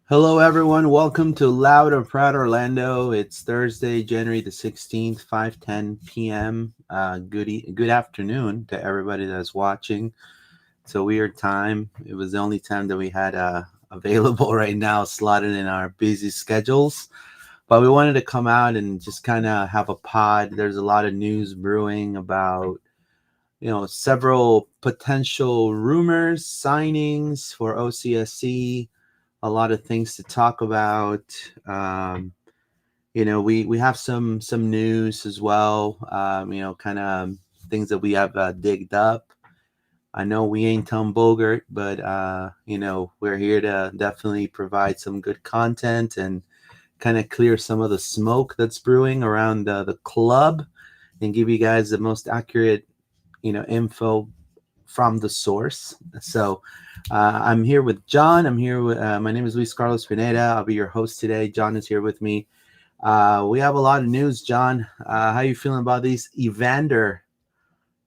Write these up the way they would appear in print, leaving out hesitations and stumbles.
Hello, everyone. Welcome to Loud and Proud Orlando. It's Thursday, January the 16th, 5:10 p.m. Good afternoon to everybody that's watching. It's a weird time. It was the only time that we had available right now, slotted in our busy schedules. But we wanted to come out and just kind of have a pod. There's a lot of news brewing about several potential rumors, signings for OCSC, a lot of things to talk about. We have some news as well. Kind of things that we have digged up. I know we ain't Tom Bogart, but we're here to definitely provide some good content and kind of clear some of the smoke that's brewing around the club and give you guys the most accurate info from the source. So I'm here with John. I'm here with my name is Luis Carlos Pineda. I'll be your host today. John is here with me. We have a lot of news, John. How you feeling about these Evander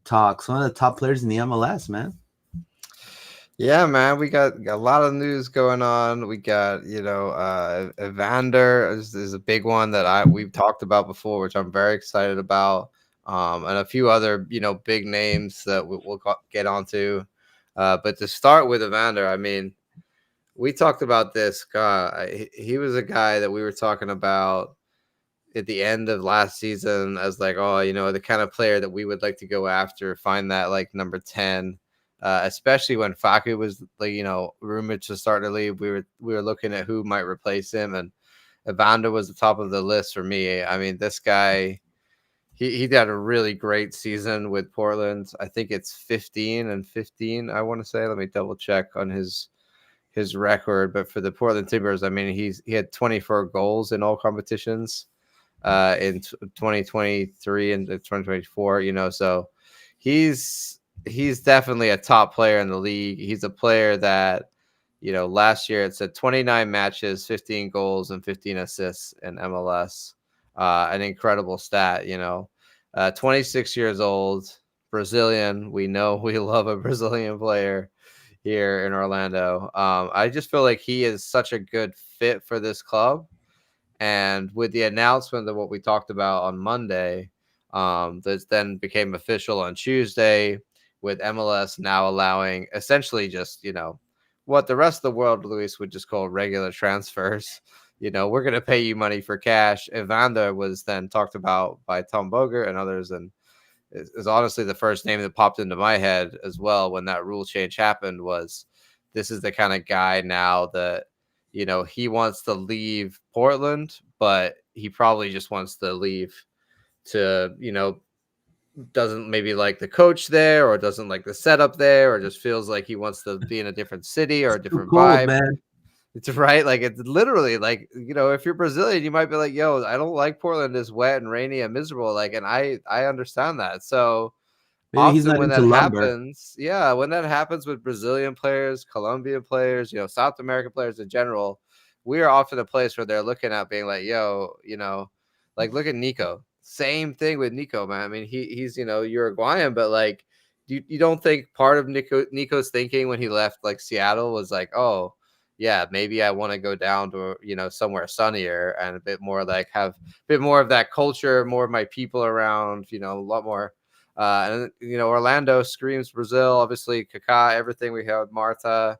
talks? One of the top players in the MLS, man. Yeah, man, we got a lot of news going on. We got, Evander is a big one that we've talked about before, which I'm very excited about. And a few other, big names that we'll get onto. But to start with Evander, I mean, we talked about this guy. He was a guy that we were talking about at the end of last season as like, oh, the kind of player that we would like to go after, find that like number 10. Especially when Faku was like, rumored to start to leave, we were looking at who might replace him, and Evander was the top of the list for me. I mean, this guy, he had a really great season with Portland. I think it's 15 and 15. I want to say. Let me double check on his record. But for the Portland Timbers, I mean, he had 24 goals in all competitions in 2023 and 2024. So he's definitely a top player in the league. He's a player that, last year it said 29 matches, 15 goals, and 15 assists in MLS. An incredible stat, 26 years old, Brazilian. We know we love a Brazilian player here in Orlando. I just feel like he is such a good fit for this club. And with the announcement of what we talked about on Monday, that then became official on Tuesday, with MLS now allowing essentially just, what the rest of the world, Luis, would just call regular transfers. We're going to pay you money for cash. Evander was then talked about by Tom Bogert and others, and is honestly the first name that popped into my head as well when that rule change happened. Was this is the kind of guy now that, he wants to leave Portland, but he probably just wants to leave to, doesn't maybe like the coach there, or doesn't like the setup there, or just feels like he wants to be in a different city or a Too different cold, vibe. man. It's right. Like, it's literally like, if you're Brazilian, you might be like, yo, I don't like Portland. It's wet and rainy and miserable. Like, and I understand that. So Maybe he's often not when into that lumber. happens, yeah, when that happens with Brazilian players, Colombian players, South American players in general, we are often a place where they're looking at being like, yo, like look at Nico. Same thing with Nico, man. I mean, he's Uruguayan, but like, you don't think part of Nico's thinking when he left like Seattle was like, oh yeah, maybe I want to go down to somewhere sunnier and a bit more like have a bit more of that culture, more of my people around, a lot more. And Orlando screams Brazil. Obviously, Kaká, everything we have, Marta.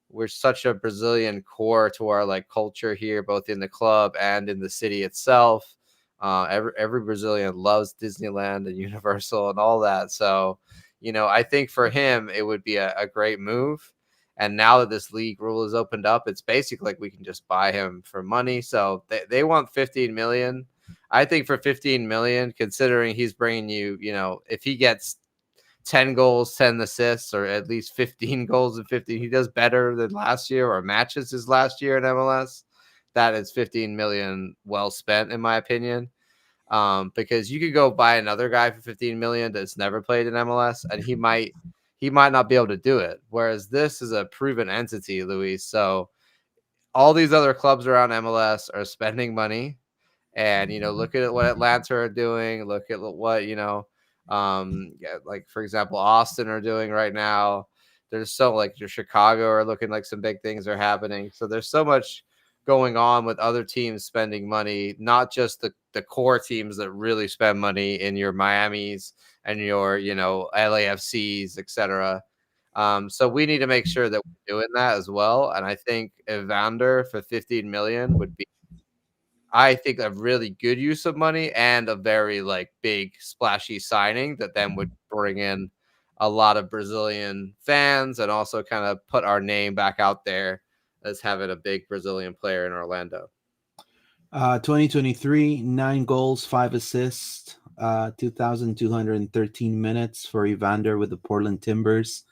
We're such a Brazilian core to our like culture here, both in the club and in the city itself. Every Brazilian loves Disneyland and Universal and all that. So, I think for him it would be a great move. And now that this league rule is opened up, it's basically like we can just buy him for money. So they want 15 million. I think for 15 million, considering he's bringing you, if he gets 10 goals, 10 assists, or at least 15 goals and 15, he does better than last year or matches his last year in MLS. That is 15 million well spent, in my opinion. Because you could go buy another guy for 15 million that's never played in MLS, and he might not be able to do it. Whereas this is a proven entity, Luis. So all these other clubs around MLS are spending money, and look at what Atlanta are doing. Look at what like for example, Austin are doing right now. There's so like your Chicago are looking like some big things are happening. So there's so much going on with other teams spending money, not just the core teams that really spend money in your Miamis and your, LAFCs, etc. So we need to make sure that we're doing that as well. And I think Evander for 15 million would be, I think, a really good use of money and a very like big splashy signing that then would bring in a lot of Brazilian fans and also kind of put our name back out there as having a big Brazilian player in Orlando. 2023, 9 goals, 5 assists, 2,213 minutes for Evander with the Portland Timbers.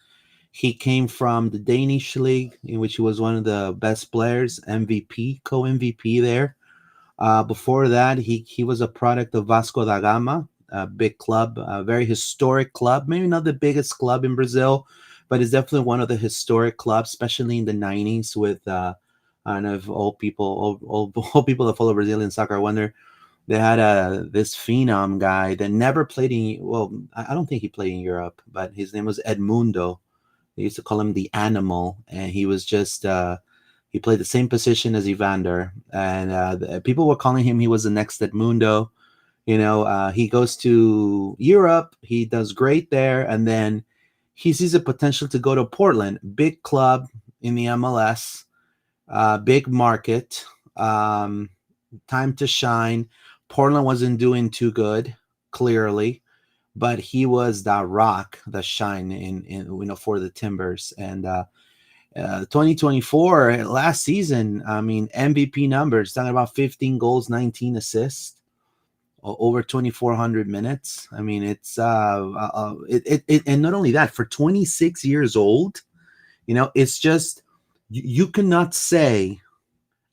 He came from the Danish league, in which he was one of the best players, MVP, co-MVP there. Before that, he was a product of Vasco da Gama, a big club, a very historic club. Maybe not the biggest club in Brazil, but it's definitely one of the historic clubs, especially in the 90s with I don't know if old people, old people that follow Brazilian soccer wonder they had this phenom guy that never played in. Well, I don't think he played in Europe, but his name was Edmundo. They used to call him the Animal, and he was just he played the same position as Evander, and people were calling him he was the next Edmundo. He goes to Europe, he does great there, and then he sees a potential to go to Portland, big club in the MLS, big market, time to shine. Portland wasn't doing too good, clearly, but he was that rock, the shine in for the Timbers. And 2024 last season, I mean, MVP numbers talking about 15 goals, 19 assists, over 2,400 minutes. I mean, and not only that, for 26 years old, it's just you cannot say,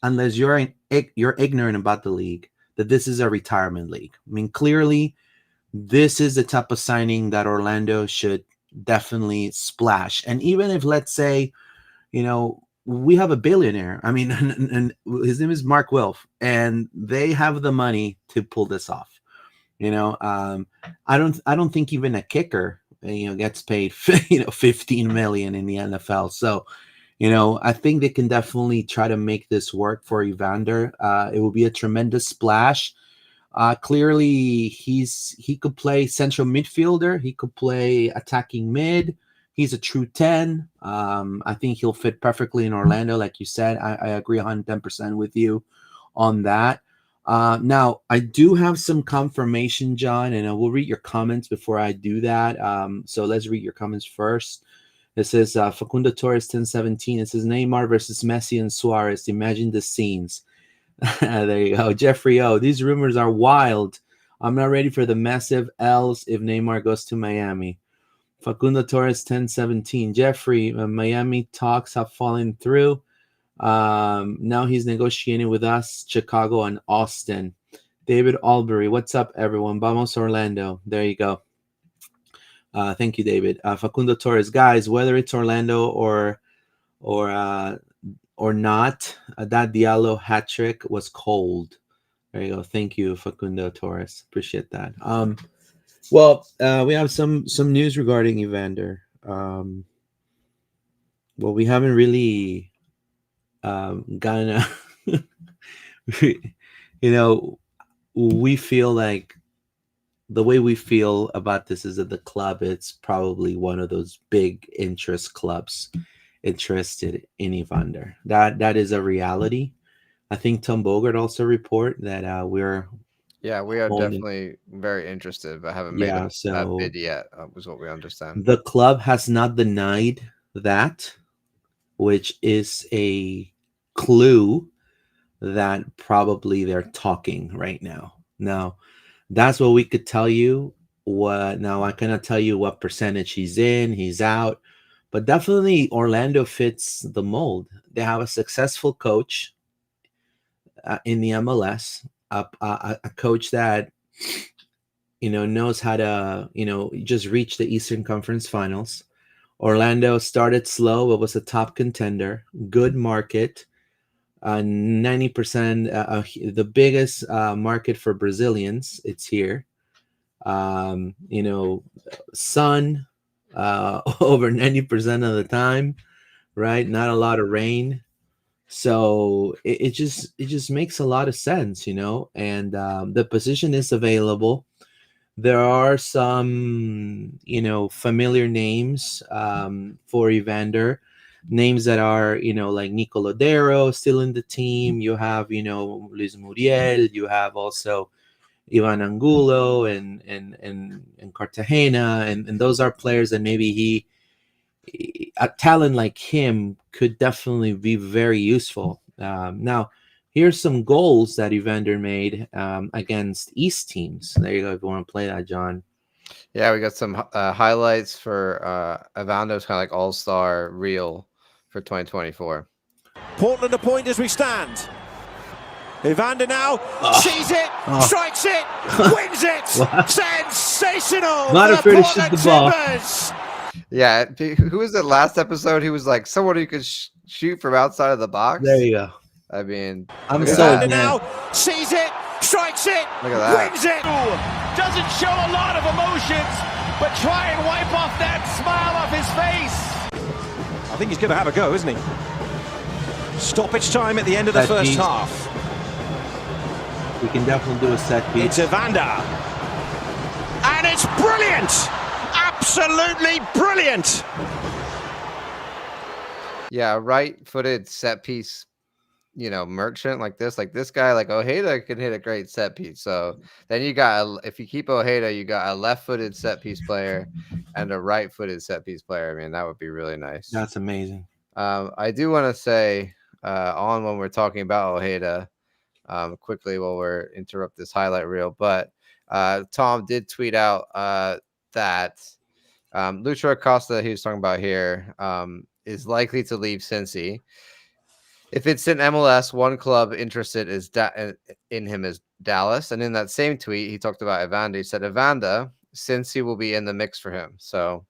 unless you're ignorant about the league, that this is a retirement league. I mean, clearly, this is the type of signing that Orlando should definitely splash. And even if, let's say, we have a billionaire. I mean, and his name is Mark Wilf, and they have the money to pull this off. I don't think even a kicker, gets paid, 15 million in the NFL. So, I think they can definitely try to make this work for Evander. It will be a tremendous splash. Clearly, he could play central midfielder. He could play attacking mid. He's a true 10. I think he'll fit perfectly in Orlando, like you said. I agree 110% with you on that. Now, I do have some confirmation, John, and I will read your comments before I do that. So let's read your comments first. It says Facundo Torres 1017. It says Neymar versus Messi and Suarez. Imagine the scenes. There you go. Jeffrey O. These rumors are wild. I'm not ready for the massive L's if Neymar goes to Miami. Facundo Torres 1017. Jeffrey, Miami talks have fallen through. Now he's negotiating with us, Chicago and Austin. David Albury. What's up, everyone? Vamos Orlando. There you go. Thank you, David. Facundo Torres. Guys, whether it's Orlando or not, that Diallo hat trick was cold. There you go. Thank you, Facundo Torres. Appreciate that. Well, we have some news regarding Evander. Well, we haven't really gotten a we feel like the way we feel about this is that the club, it's probably one of those big interest clubs interested in Evander. That is a reality. I think Tom Bogart also report that we are holding. definitely very interested, but haven't made Yeah, a so bid yet. Was what we understand. the club has not denied that, which is a clue that probably they're talking right now. Now, that's what we could tell you. Now I cannot tell you what percentage he's in, he's out, but definitely Orlando fits the mold. They have a successful coach in the MLS, a coach that knows how to just reach the Eastern Conference Finals. Orlando started slow, but was a top contender. Good market. 90%, the biggest market for Brazilians. It's here. Sun over 90% of the time, right? Not a lot of rain. So it just makes a lot of sense, and the position is available. There are some, familiar names for Evander, names that are, like Nico Lodero still in the team. You have, Luis Muriel. You have also Ivan Angulo and Cartagena, and those are players that maybe a talent like him could definitely be very useful. Now, here's some goals that Evander made against East teams. There you go. If you want to play that, John. Yeah, we got some highlights for Evander's kind of like all-star reel for 2024. Portland a point as we stand. Evander now sees it, strikes it, wins it. Sensational! Not for afraid the to shoot Portland the ball. Timbers. Yeah, who was it last episode? He was like someone who could shoot from outside of the box. There you go. I mean, I'm look at sold, that. man. Now sees it, strikes it, Look at that. wins it. Doesn't show a lot of emotions, but try and wipe off that smile off his face. I think he's going to have a go, isn't he? Stoppage time at the end of the Set first piece. half. We can definitely do a set piece. It's Evander. And it's brilliant! Absolutely brilliant! Yeah, right-footed set piece, merchant like this guy, like Ojeda can hit a great set piece. So then you got, if you keep Ojeda, you got a left-footed set piece player and a right-footed set piece player. I mean, that would be really nice. That's amazing. I do want to say on when we're talking about Ojeda quickly while we're interrupt this highlight reel, but Tom did tweet out that Lucho Acosta, he was talking about here, is likely to leave Cincy. If it's in MLS, one club interested is in him is Dallas. And in that same tweet, he talked about Evander. He said, Evander, Cincy will be in the mix for him. So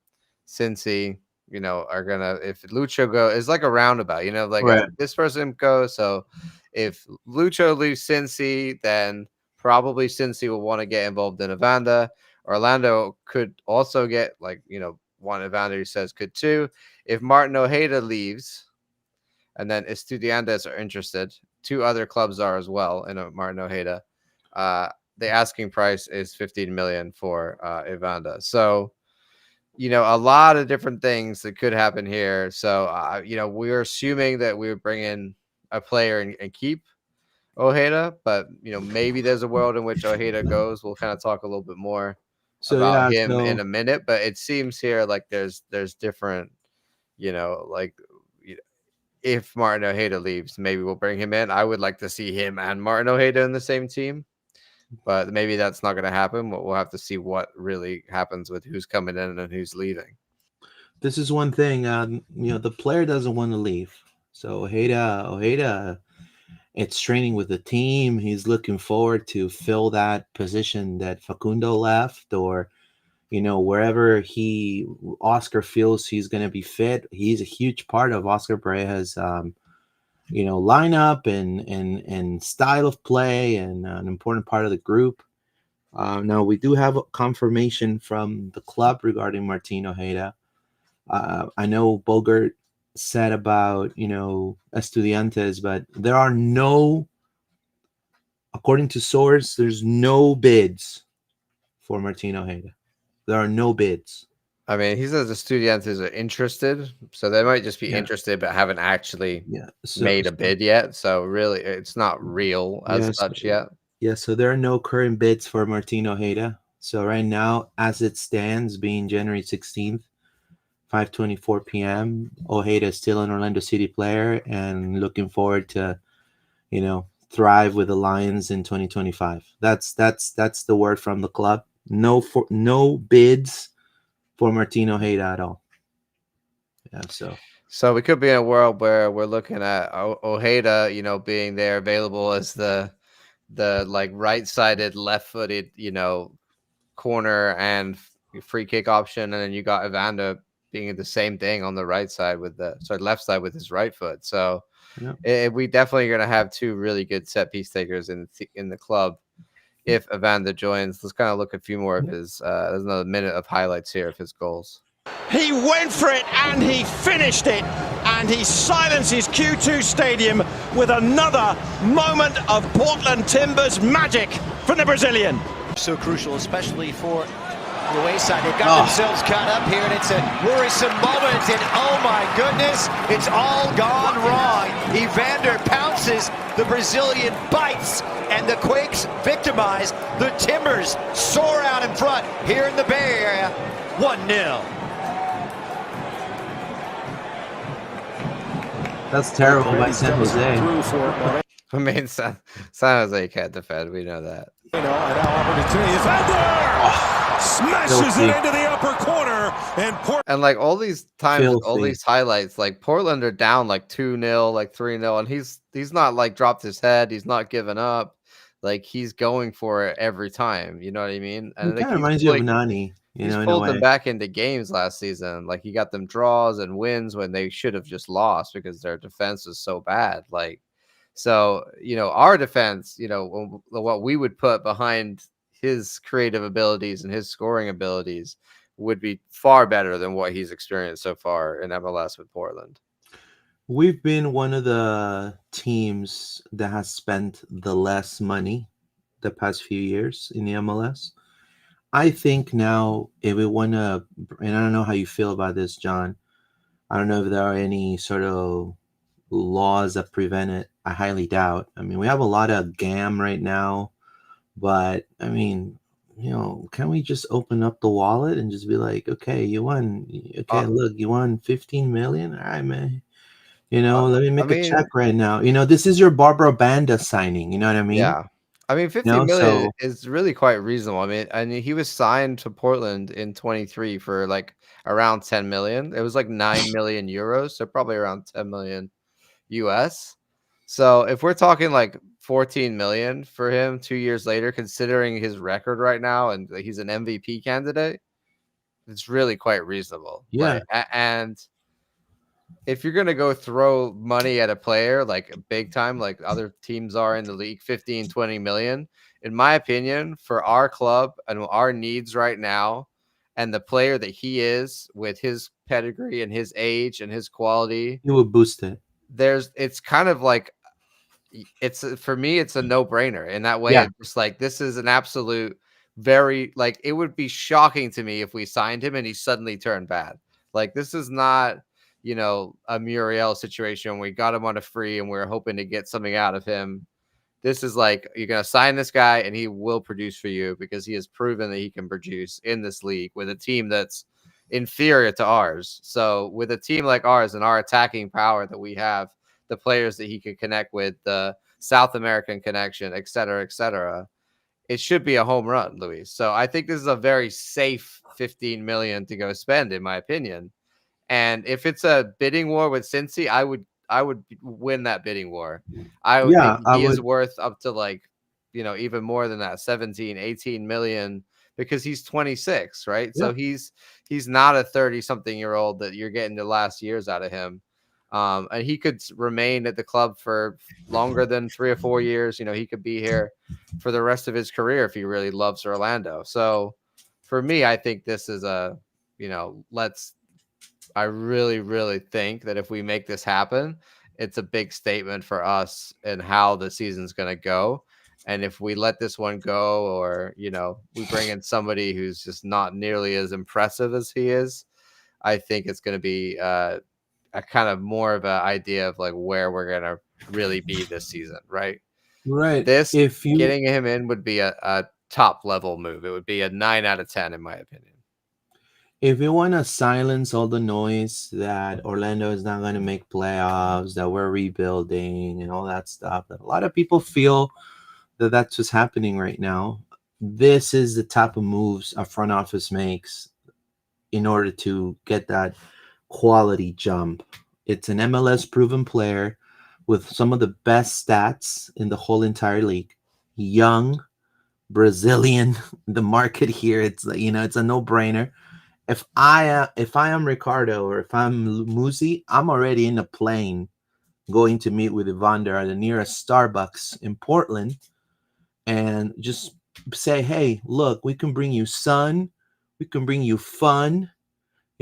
Cincy, are going to, if Lucho goes, it's like a roundabout, like Right. this person goes. So if Lucho leaves Cincy, then probably Cincy will want to get involved in Evander. Orlando could also get one Evander, he says, could too. If Martin Ojeda leaves, and then Estudiantes are interested, two other clubs are as well in Martin Ojeda. The asking price is $15 million for Evander. So, a lot of different things that could happen here. So, we're assuming that we would bring in a player and keep Ojeda, but maybe there's a world in which Ojeda goes. We'll kind of talk a little bit more about him in a minute, but it seems here like there's different, if Martin Ojeda leaves, maybe we'll bring him in. I would like to see him and Martin Ojeda in the same team, but maybe that's not going to happen. We'll have to see what really happens with who's coming in and who's leaving. This is one thing, the player doesn't want to leave. So Ojeda, it's training with the team. He's looking forward to fill that position that Facundo left, or wherever Oscar feels he's going to be fit. He's a huge part of Oscar Pareja's lineup and style of play, and an important part of the group. Now we do have a confirmation from the club regarding Martin Ojeda. I know Bogart said about Estudiantes, but there are no, according to source, there's no bids for Martin Ojeda. There are no bids. I mean, he says the Estudiantes are interested, so they might just be interested but haven't actually made a bid yet. So really, it's not real as such yet. Yeah, so there are no current bids for Martin Ojeda. So right now, as it stands, being January 16th, 5:24 p.m., Ojeda is still an Orlando City player and looking forward to, thrive with the Lions in 2025. That's the word from the club. No bids for Martin Ojeda at all. Yeah, so we could be in a world where we're looking at Ojeda, being there available as the like right-sided, left-footed, corner and free kick option, and then you got Evander being the same thing on the right side with left side with his right foot. So we definitely are going to have two really good set piece takers in the club if Evander joins. Let's kind of look at a few more of his. There's another minute of highlights here of his goals. He went for it and he finished it. And and he silences Q2 Stadium with another moment of Portland Timbers magic from the Brazilian. So crucial, especially for the wayside. They've got themselves caught up here, and it's a worrisome moment, and oh my goodness, it's all gone wrong. Evander pounces, the Brazilian bites, and the Quakes victimized. The Timbers soar out in front here in the Bay Area, 1-0. That's terrible by San Jose. I mean, San Jose can't defend. We know that. An opportunity. Evander smashes it into the upper corner, and like all these times, Filthy. all these highlights, like Portland are down like 2-0, like 3-0, and he's not like dropped his head. He's not given up. Like he's going for it every time. You know what I mean? And it kind of reminds you of Nani. He's pulled them back into games last season. Like he got them draws and wins when they should have just lost because their defense was so bad. Like, so, our defense, what we would put behind his creative abilities and his scoring abilities would be far better than what he's experienced so far in MLS with Portland. We've been one of the teams that has spent the less money the past few years in the MLS. I think now if we want to, and I don't know how you feel about this, John. I don't know if there are any sort of laws that prevent it. I highly doubt. I mean, we have a lot of GAM right now, but I mean, can we just open up the wallet and just be like, okay, you won. Okay, look, you won 15 million. All right, man. Let me make a check right now. This is your Barbara Banda signing. You know what I mean? Yeah. I mean, 15 million is really quite reasonable. I mean, he was signed to Portland in 23 for like around 10 million. It was like 9 million euros, so probably around 10 million US. So if we're talking like 14 million for him 2 years later, considering his record right now, and he's an MVP candidate, it's really quite reasonable. Yeah. And if you're going to go throw money at a player like big time, like other teams are in the league, 15, 20 million, in my opinion, for our club and our needs right now, and the player that he is with his pedigree and his age and his quality, you would boost it. It's kind of like, for me, it's a no-brainer in that way. Yeah. It's just like, this is an absolute like, it would be shocking to me if we signed him and he suddenly turned bad. Like, this is not, a Muriel situation. We got him on a free and we're hoping to get something out of him. This is like, you're going to sign this guy and he will produce for you because he has proven that he can produce in this league with a team that's inferior to ours. So with a team like ours and our attacking power that we have, the players that he can connect with, the South American connection, et cetera, it should be a home run, Luis. So I think this is a very safe 15 million to go spend, in my opinion. And if it's a bidding war with Cincy, I would win that bidding war. I would think he is worth up to like, even more than that, 17, 18 million, because he's 26, right? Yeah. So he's not a 30-something-year-old that you're getting the last years out of him. And he could remain at the club for longer than 3 or 4 years. He could be here for the rest of his career if he really loves Orlando. So for me, I think this is I really, really think that if we make this happen, it's a big statement for us and how the season's going to go. And if we let this one go, or, we bring in somebody who's just not nearly as impressive as he is, I think it's going to be a kind of more of an idea of like where we're going to really be this season. Right. Right. Getting him in would be a top level move. It would be a 9 out of 10, in my opinion. If you want to silence all the noise that Orlando is not going to make playoffs, that we're rebuilding and all that stuff, that a lot of people feel that that's what's happening right now. This is the type of moves a front office makes in order to get that quality jump. It's an MLS proven player with some of the best stats in the whole entire league. Young, Brazilian, the market here, it's it's a no-brainer. If I am Ricardo or if I'm Muzi, I'm already in a plane going to meet with Evander at the nearest Starbucks in Portland and just say, hey, look, we can bring you sun, we can bring you fun,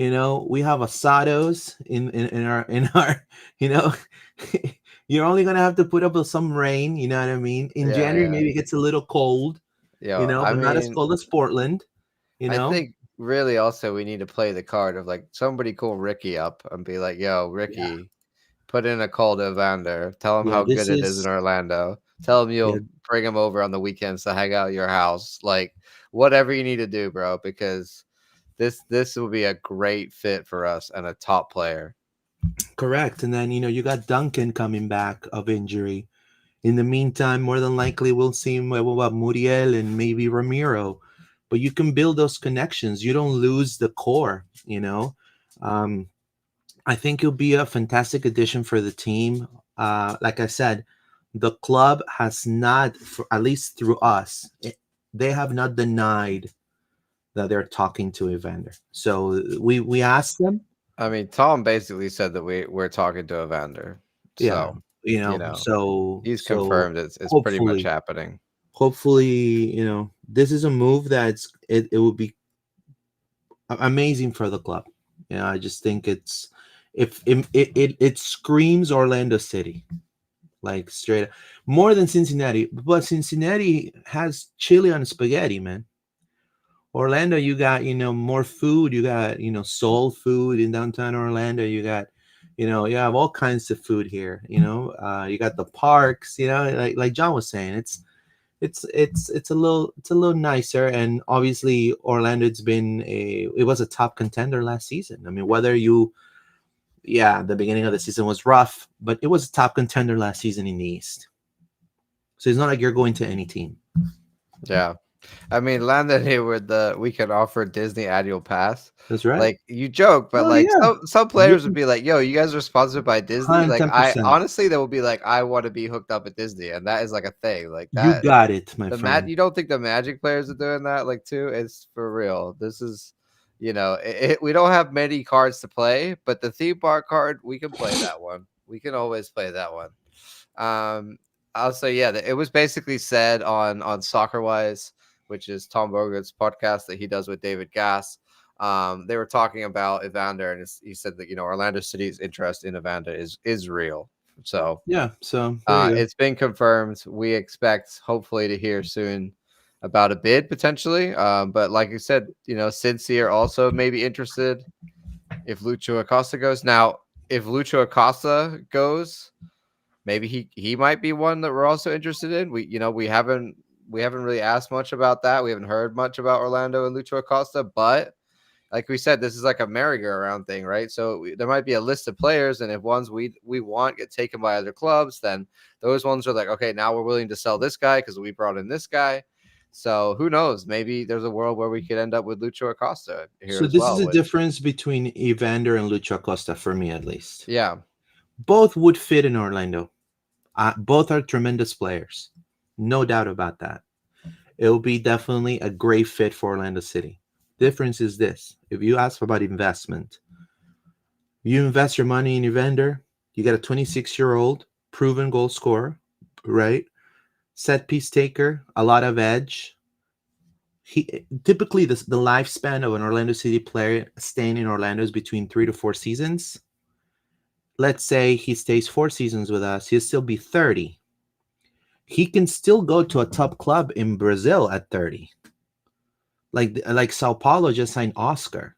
We have asados in our you know you're only gonna have to put up with some rain, you know what I mean? In Yeah, January, yeah. maybe it gets a little cold, I but not as mean, cold as Portland, you I know? think really also we need to play the card of like somebody call Ricky up and be like, "Yo, Yeah. Ricky, put in a call to Evander. Tell him Yeah, how good it is in Orlando. Tell him yeah, you'll bring him over on the weekends to hang out at your house. Like whatever you need to do, bro, because this will be a great fit for us and a top player." correct. And then, you got Duncan coming back of injury. In the meantime, more than likely, we'll see what Muriel and maybe Ramiro. But you can build those connections. You don't lose the core. Um, I think it'll be a fantastic addition for the team. Like I said, the club has not, at least through us, they have not denied that they're talking to Evander. So we asked them, I mean, Tom basically said that we're talking to Evander. yeah, So, you know, he's so confirmed it's pretty much hopefully, happening. this is a move it will be amazing for the club. I just think if it screams Orlando City, like straight up, more than Cincinnati. But Cincinnati has chili on spaghetti, man. Orlando, you got more food. You got soul food in downtown Orlando. You got you have all kinds of food here. You got the parks. Like John was saying, it's a little nicer. And obviously Orlando, it was a top contender last season. I mean, the beginning of the season was rough, but it was a top contender last season in the East. So it's not like you're going to any team. Yeah. I mean, landed here with we can offer Disney annual pass. That's right. Like you joke, but Oh like yeah, some players would be like, "Yo, you guys are sponsored by Disney." Like I 110%. honestly, they will be like, "I want to be hooked up at Disney," and that is like a thing. Like You that. got it, my friend. You don't think the Magic players are doing that? Like too, it's for real. This is, we don't have many cards to play, but the theme park card we can play that one. We can always play that one. I'll say yeah. It was basically said on Soccer Wise, which is Tom Bogart's podcast that he does with David Gass. They were talking about Evander, and he said that Orlando City's interest in Evander is real. So Yeah, so there you go. it's been confirmed. We expect hopefully to hear soon about a bid potentially. But like you said, Cincy are also maybe interested if Lucho Acosta goes. Now, if Lucho Acosta goes, maybe he might be one that we're also interested in. We haven't really asked much about that. We haven't heard much about Orlando and Lucho Acosta, but like we said, this is like a merry-go-round thing, right? So there might be a list of players, and if ones we want get taken by other clubs, then those ones are like, okay, now we're willing to sell this guy because we brought in this guy. So who knows? Maybe there's a world where we could end up with Lucho Acosta here So as this is well. the difference between Evander and Lucho Acosta for me, at least. Yeah. Both would fit in Orlando. Both are tremendous players. No doubt about that. It will be definitely a great fit for Orlando City. Difference is this: if you ask about investment, you invest your money in Evander, you get a 26-year-old proven goal scorer, right? Set piece taker, a lot of edge. He typically the lifespan of an Orlando City player staying in Orlando is between 3 to 4 seasons. Let's say he stays 4 seasons with us, he'll still be 30. He can still go to a top club in Brazil at 30. Like Sao Paulo just signed Oscar.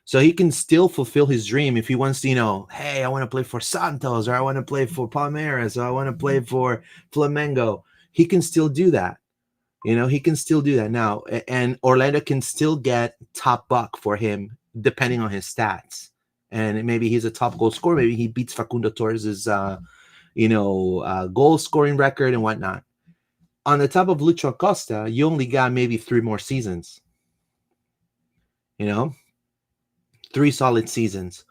So he can still fulfill his dream if he wants to, hey, I want to play for Santos, or I want to play for Palmeiras, or I want to play for Flamengo. He can still do that. He can still do that now. And Orlando can still get top buck for him depending on his stats. And maybe he's a top goal scorer. Maybe he beats Facundo Torres's, goal scoring record and whatnot. On the top of Lucho Acosta, you only got maybe 3 more seasons. 3 solid seasons.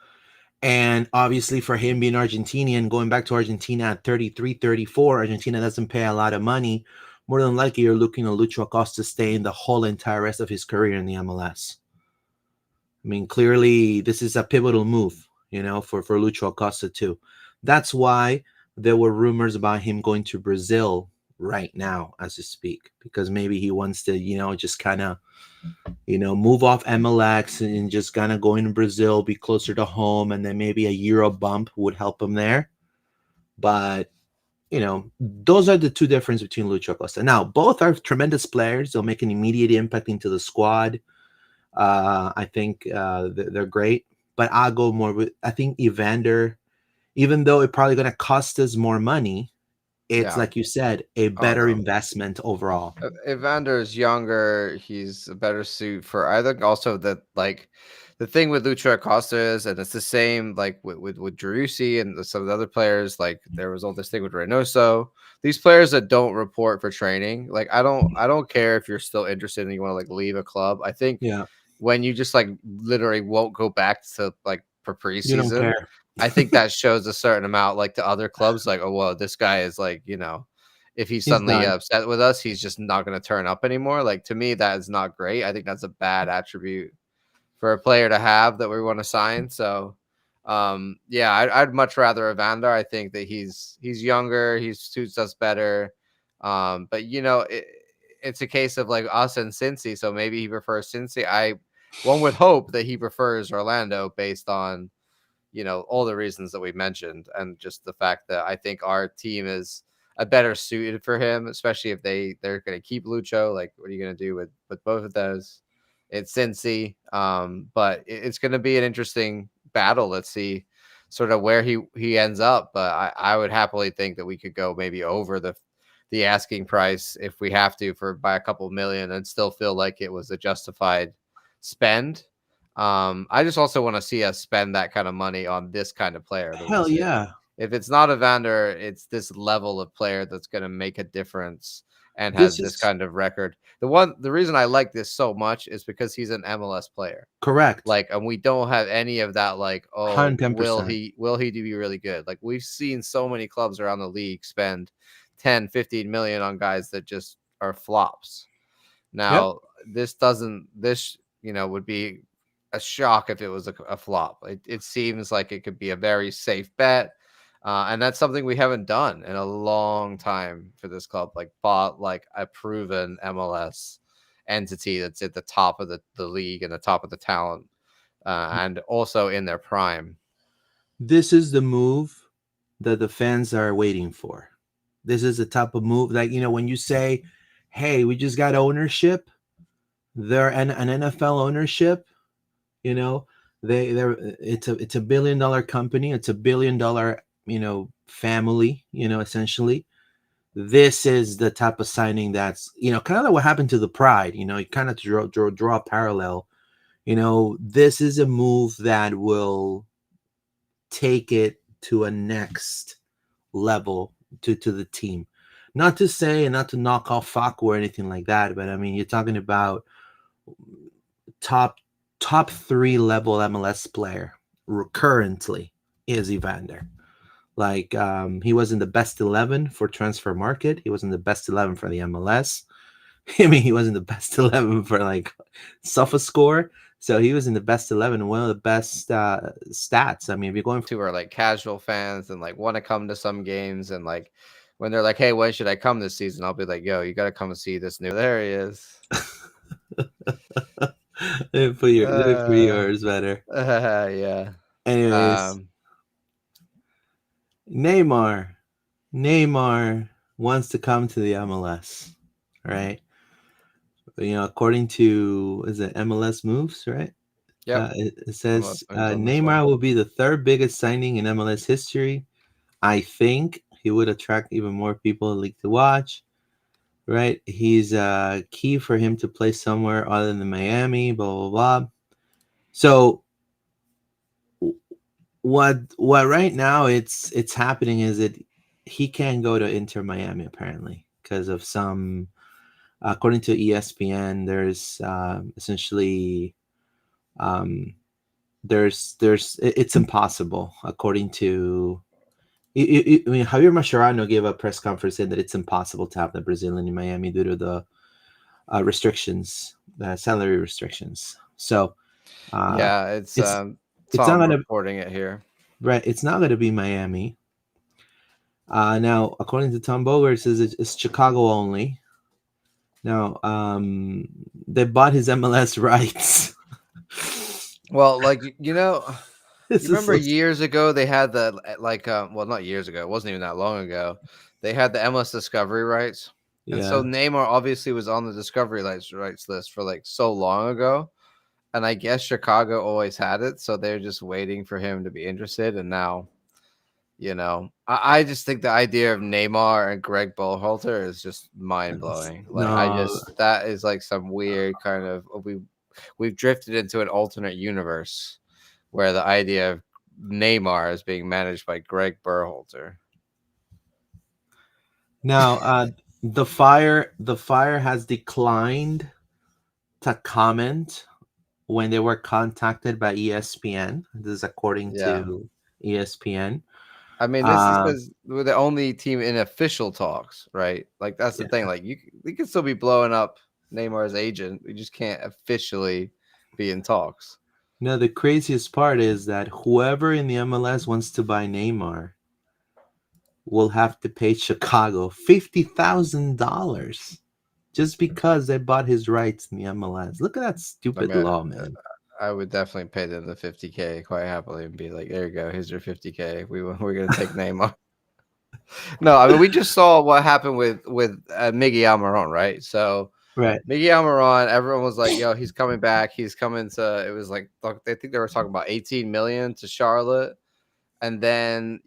And obviously for him being Argentinian, going back to Argentina at 33, 34, Argentina doesn't pay a lot of money. More than likely, you're looking at Lucho Acosta staying the whole entire rest of his career in the MLS. I mean, clearly, this is a pivotal move, for Lucho Acosta too. That's why there were rumors about him going to Brazil right now as we speak, because maybe he wants to, just kind of, move off MLS and just kind of go in Brazil, be closer to home, and then maybe a Euro bump would help him there. But those are the two differences between Lucho Acosta. Now, both are tremendous players. They'll make an immediate impact into the squad. I think they're great. But I'll go more with, I think, Evander, even though it's probably going to cost us more money, it's, like you said, a better investment overall. Evander is younger. He's a better suit for, I think also that, like, the thing with Lucho Acosta is, and it's the same like with Driussi and some of the other players, like there was all this thing with Reynoso. These players that don't report for training, like I don't care if you're still interested and you want to like leave a club. I think when you just like literally won't go back to like for preseason, you don't care. I think that shows a certain amount like to other clubs, like, oh well, this guy is like, if he's suddenly upset with us, he's just not going to turn up anymore. Like, to me, that is not great. I think that's a bad attribute for a player to have that we want to sign. So, I'd much rather Evander. I think that he's younger, he suits us better. But it's a case of like us and Cincy. So maybe he prefers Cincy. One would hope that he prefers Orlando based on, all the reasons that we mentioned, and just the fact that I think our team is a better suited for him, especially if they're going to keep Lucho. Like, what are you going to do with both of those? It's Cincy, but it's going to be an interesting battle. Let's see sort of where he ends up. But I would happily think that we could go maybe over the asking price if we have to by a couple million and still feel like it was a justified spend. I just also want to see us spend that kind of money on this kind of player. Hell yeah. If it's not Evander, it's this level of player that's going to make a difference and has this kind of record. The reason I like this so much is because he's an MLS player. Correct. Like, and we don't have any of that, like, 110%. will he be really good? Like, we've seen so many clubs around the league spend 10, 15 million on guys that just are flops. Now, this would be a shock if it was a flop. It seems like it could be a very safe bet. And that's something we haven't done in a long time for this club, like bought like a proven MLS entity that's at the top of the league and the top of the talent, and also in their prime. This is the move that the fans are waiting for. This is the type of move, like, when you say, hey, we just got ownership, they're an NFL ownership, it's a $1 billion company, it's a $1 billion family, essentially. This is the type of signing that's, kind of like what happened to the Pride, you kind of draw a parallel. This is a move that will take it to a next level to the team. Not to say and not to knock off Facu or anything like that, but I mean, you're talking about top 3 level MLS player currently is Evander. Like, he was in the best 11 for transfer market. He was in the best 11 for the MLS. I mean, he was in the best 11 for like SofaScore. So he was in the best 11, one of the best stats. I mean, if you're going to our like casual fans and like want to come to some games, and like when they're like, hey, when should I come this season? I'll be like, yo, you got to come and see this new. There he is. for yours better. Yeah. Anyways, Neymar wants to come to the MLS, right? According to, is it MLS Moves, right? Yeah. It says Neymar will be the 3rd biggest signing in MLS history. I think he would attract even more people in the league to watch, right? He's key for him to play somewhere other than Miami, blah, blah, blah. So what right now it's happening is that he can't go to Inter Miami, apparently, because of some, according to ESPN, there's essentially it's impossible, according to I mean, Javier Mascherano gave a press conference saying that it's impossible to have the Brazilian in Miami due to the restrictions, salary restrictions. So it's not gonna reporting it here, right? It's not going to be Miami. Now, according to Tom Bogert, it says it's Chicago only. Now, they bought his MLS rights. Well, like you know, This you is remember so years ago they had the well, not years ago, it wasn't even that long ago. They had the MLS Discovery rights, and so yeah. Neymar obviously was on the Discovery rights list for like so long ago, and I guess Chicago always had it, so they're just waiting for him to be interested, and now. I just think the idea of Neymar and Greg Berhalter is just mind blowing. Like, No, that is like some weird kind of we've drifted into an alternate universe where the idea of Neymar is being managed by Greg Berhalter. now the Fire has declined to comment when they were contacted by ESPN. This is according Yeah. to ESPN. I mean, this is Um, because we're the only team in official talks, right? Like, that's the thing. Like, we can still be blowing up Neymar's agent. We just can't officially be in talks. no, the craziest part is that whoever in the MLS wants to buy Neymar will have to pay Chicago $50,000 just because they bought his rights in the MLS. Look at that I stupid mean, law, man. I would definitely pay them the 50K quite happily and be like, "There you go, here's your 50K. We're gonna take Neymar." No, I mean, we just saw what happened with Miguel Almiron, right? So Right. Miguel Almiron, everyone was like, "Yo, he's coming back. He's coming to." It was like I think they were talking about 18 million to Charlotte, and then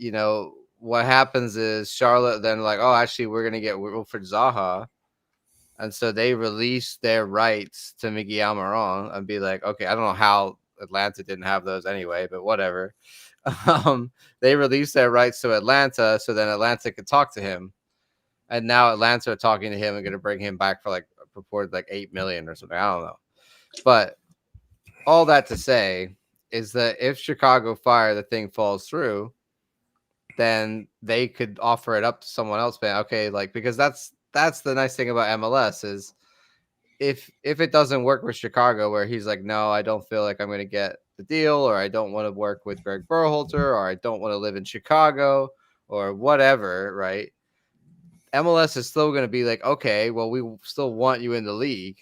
what happens is Charlotte then like, "Oh, actually, we're gonna get Wilfred Zaha." And so they released their rights to Miguel Almiron and be like, okay, I don't know how Atlanta didn't have those anyway, but whatever. They released their rights to Atlanta so then Atlanta could talk to him. And now Atlanta are talking to him and going to bring him back for like purported like 8 million or something. I don't know. But all that to say is that if Chicago Fire, the thing falls through, then they could offer it up to someone else. But okay, like, because that's the nice thing about MLS is if it doesn't work with Chicago, where he's like, no, I don't feel like I'm going to get the deal, or I don't want to work with Greg Berhalter, or I don't want to live in Chicago, or whatever, right? MLS is still going to be like, okay, well, we still want you in the league.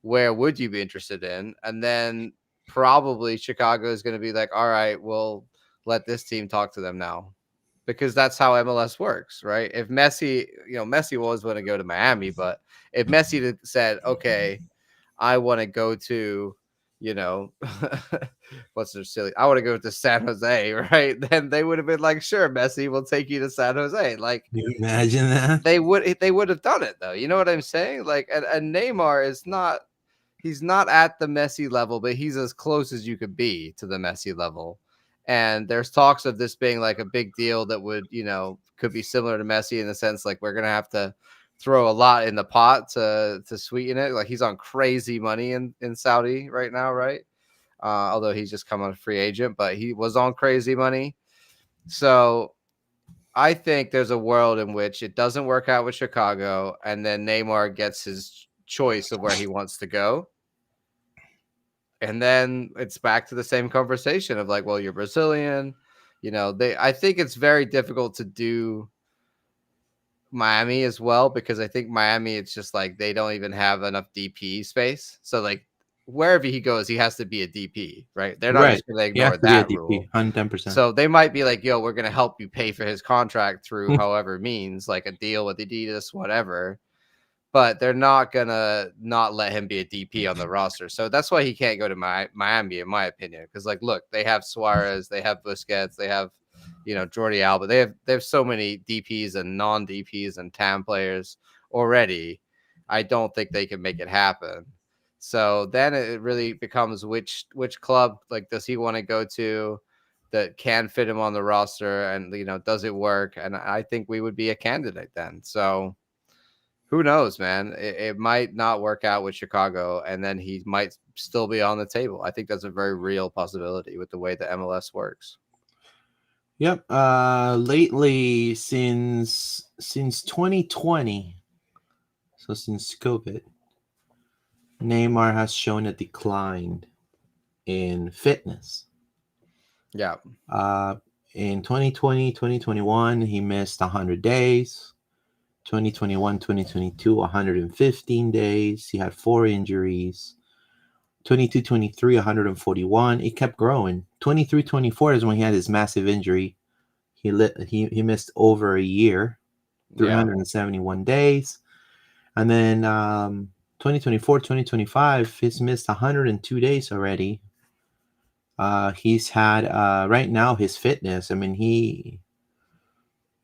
Where would you be interested in? And then probably Chicago is going to be like, all right, we'll let this team talk to them now. Because that's how MLS works, right? If Messi was going to go to Miami, but if Messi said, okay, I want to go to, what's their silly? I want to go to San Jose, right? Then they would have been like, sure, Messi, we'll take you to San Jose. Like, Can you imagine that? they would have done it though. You know what I'm saying? Like, and Neymar is not, he's not at the Messi level, but he's as close as you could be to the Messi level. And there's talks of this being like a big deal that would, could be similar to Messi in the sense like we're gonna have to throw a lot in the pot to sweeten it. Like, he's on crazy money in Saudi right now, right? Although he's just come on a free agent, but he was on crazy money. So I think there's a world in which it doesn't work out with Chicago, and then Neymar gets his choice of where he wants to go. And then it's back to the same conversation of like, well, you're Brazilian, I think it's very difficult to do Miami as well, because I think Miami, it's just like they don't even have enough DP space. So like wherever he goes, he has to be a DP, right? They're not Right. just going to He has ignore to be a that DP, rule. 110%. So they might be like, yo, we're going to help you pay for his contract through however means, like a deal with Adidas, whatever. But they're not going to not let him be a DP on the roster. So that's why he can't go to Miami, in my opinion. Because, like, look, they have Suarez, they have Busquets, they have, Jordi Alba. They have so many DPs and non-DPs and TAM players already. I don't think they can make it happen. So then it really becomes which club, like, does he want to go to that can fit him on the roster, and does it work? And I think we would be a candidate then. So who knows, man? It might not work out with Chicago, and then he might still be on the table. I think that's a very real possibility with the way the MLS works. Yep. Lately, since 2020, so since COVID, Neymar has shown a decline in fitness. Yeah. in 2020, 2021, he missed 100 days. 2021, 2022, 115 days. He had 4 injuries. 22, 23, 141. It kept growing. 23, 24 is when he had his massive injury. He missed over a year, 371 days. And then 2024, 2025, he's missed 102 days already. He's had right now his fitness. I mean,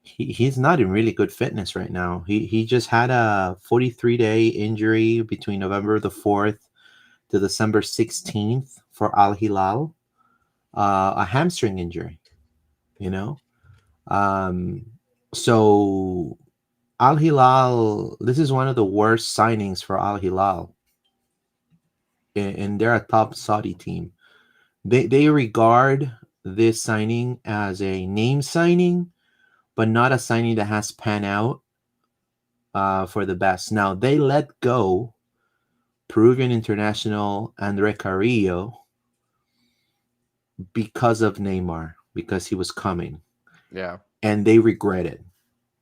he's not in really good fitness right now. He just had a 43-day injury between November the 4th to December 16th for Al Hilal, a hamstring injury. You know, so Al Hilal. This is one of the worst signings for Al Hilal, and they're a top Saudi team. They regard this signing as a name signing, but not a signing that has panned out for the best. Now, they let go Peruvian international Andre Carrillo because of Neymar, because he was coming. Yeah. And they regret it.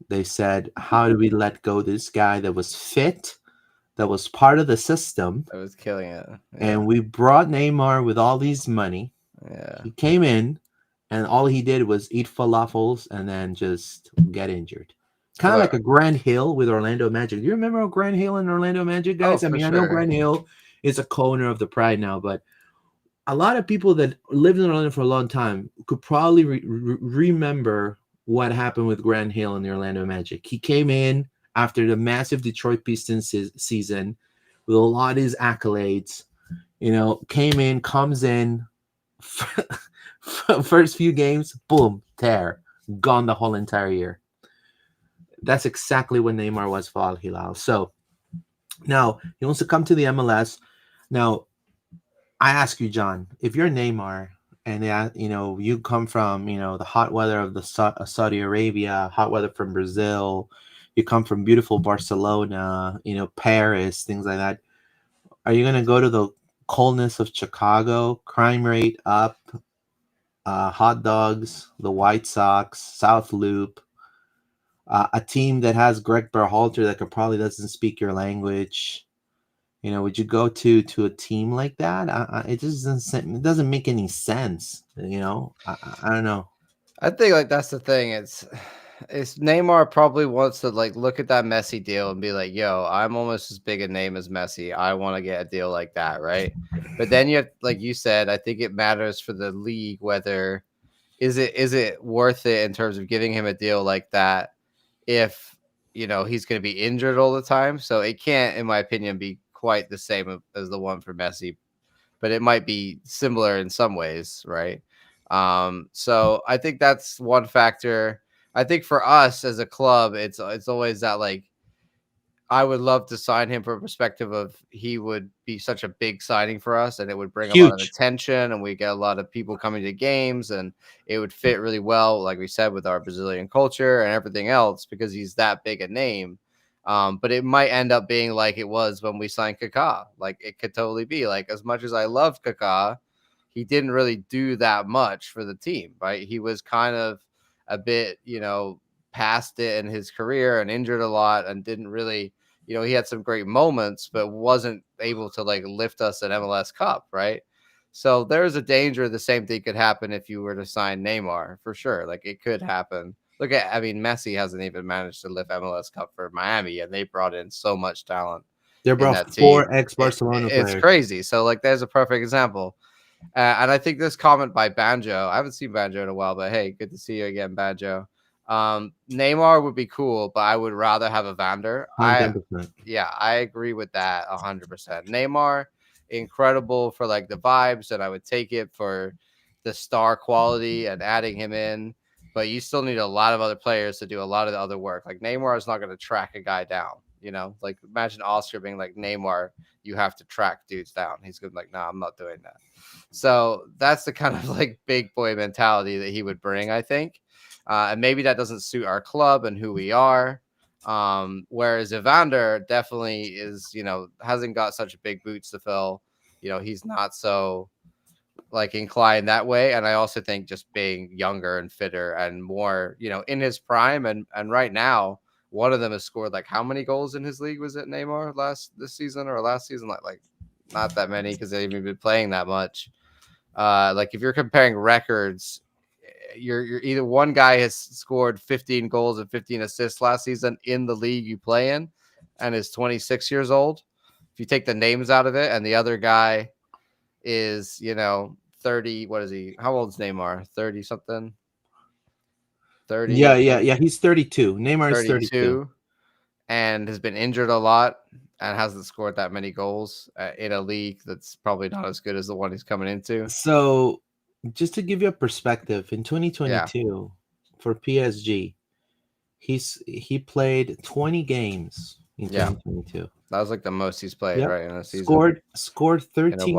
They said, how do we let go this guy that was fit, that was part of the system? I was killing it. Yeah. And we brought Neymar with all these money. Yeah. He came in, and all he did was eat falafels and then just get injured. Kind of like a Grant Hill with Orlando Magic. Do you remember Grant Hill and Orlando Magic, guys? Oh, I mean, for I know sure. Grant Hill is a co-owner of the Pride now, but a lot of people that lived in Orlando for a long time could probably remember what happened with Grant Hill and the Orlando Magic. He came in after the massive Detroit Pistons season with a lot of his accolades. You know, comes in, first few games, boom, tear, gone the whole entire year. That's exactly what Neymar was for Al Hilal. So now he wants to come to the MLS. Now, I ask you, John, if you're Neymar and you come from the hot weather of the Saudi Arabia, hot weather from Brazil, you come from beautiful Barcelona, Paris, things like that. Are you gonna go to the coldness of Chicago, crime rate up, hot dogs, the White Sox, South Loop, a team that has Greg Berhalter that probably doesn't speak your language? Would you go to a team like that? It just doesn't make any sense. I don't know. I think like that's the thing. It's Neymar probably wants to like look at that Messi deal and be like, "Yo, I'm almost as big a name as Messi. I want to get a deal like that, right?" But then you have, like you said, I think it matters for the league whether is it worth it in terms of giving him a deal like that if he's going to be injured all the time. So it can't, in my opinion, be quite the same as the one for Messi, but it might be similar in some ways, right? So I think that's one factor. I think for us as a club, it's always that like I would love to sign him from a perspective of he would be such a big signing for us and it would bring a lot of Huge. attention and we get a lot of people coming to games and it would fit really well, like we said, with our Brazilian culture and everything else because he's that big a name. But it might end up being like it was when we signed Kaká. Like it could totally be like, as much as I love Kaká, he didn't really do that much for the team, right? He was kind of a bit, past it in his career and injured a lot and didn't really, he had some great moments, but wasn't able to like lift us an MLS Cup, right? So there's a danger the same thing could happen if you were to sign Neymar for sure. Like it could happen. Messi hasn't even managed to lift MLS Cup for Miami, and they brought in so much talent. They brought 4 ex-Barcelona players. It's crazy. So like, there's a perfect example. And I think this comment by Banjo, I haven't seen Banjo in a while, but hey, good to see you again, Banjo. Neymar would be cool, but I would rather have Evander. 100%. I agree with that 100%. Neymar, incredible for like the vibes, and I would take it for the star quality and adding him in. But you still need a lot of other players to do a lot of the other work. Like Neymar is not going to track a guy down. Like imagine Oscar being like, Neymar, you have to track dudes down. He's going to be like, nah, I'm not doing that. So that's the kind of like big boy mentality that he would bring, I think. And maybe that doesn't suit our club and who we are. Whereas Evander definitely is, hasn't got such big boots to fill. He's not so like inclined that way. And I also think just being younger and fitter and more, in his prime and right now, one of them has scored like how many goals in his league was it Neymar this season or last season? Like not that many because they haven't been playing that much. Like if you're comparing records, you're either one guy has scored 15 goals and 15 assists last season in the league you play in and is 26 years old. If you take the names out of it, and the other guy is, 30, what is he? How old is Neymar? 30 something? 30? Yeah. He's 32. Neymar is 32. And has been injured a lot and hasn't scored that many goals in a league that's probably not as good as the one he's coming into. So, just to give you a perspective, in 2022 for PSG, he played 20 games in 2022. That was like the most he's played, right, in a season. Scored 13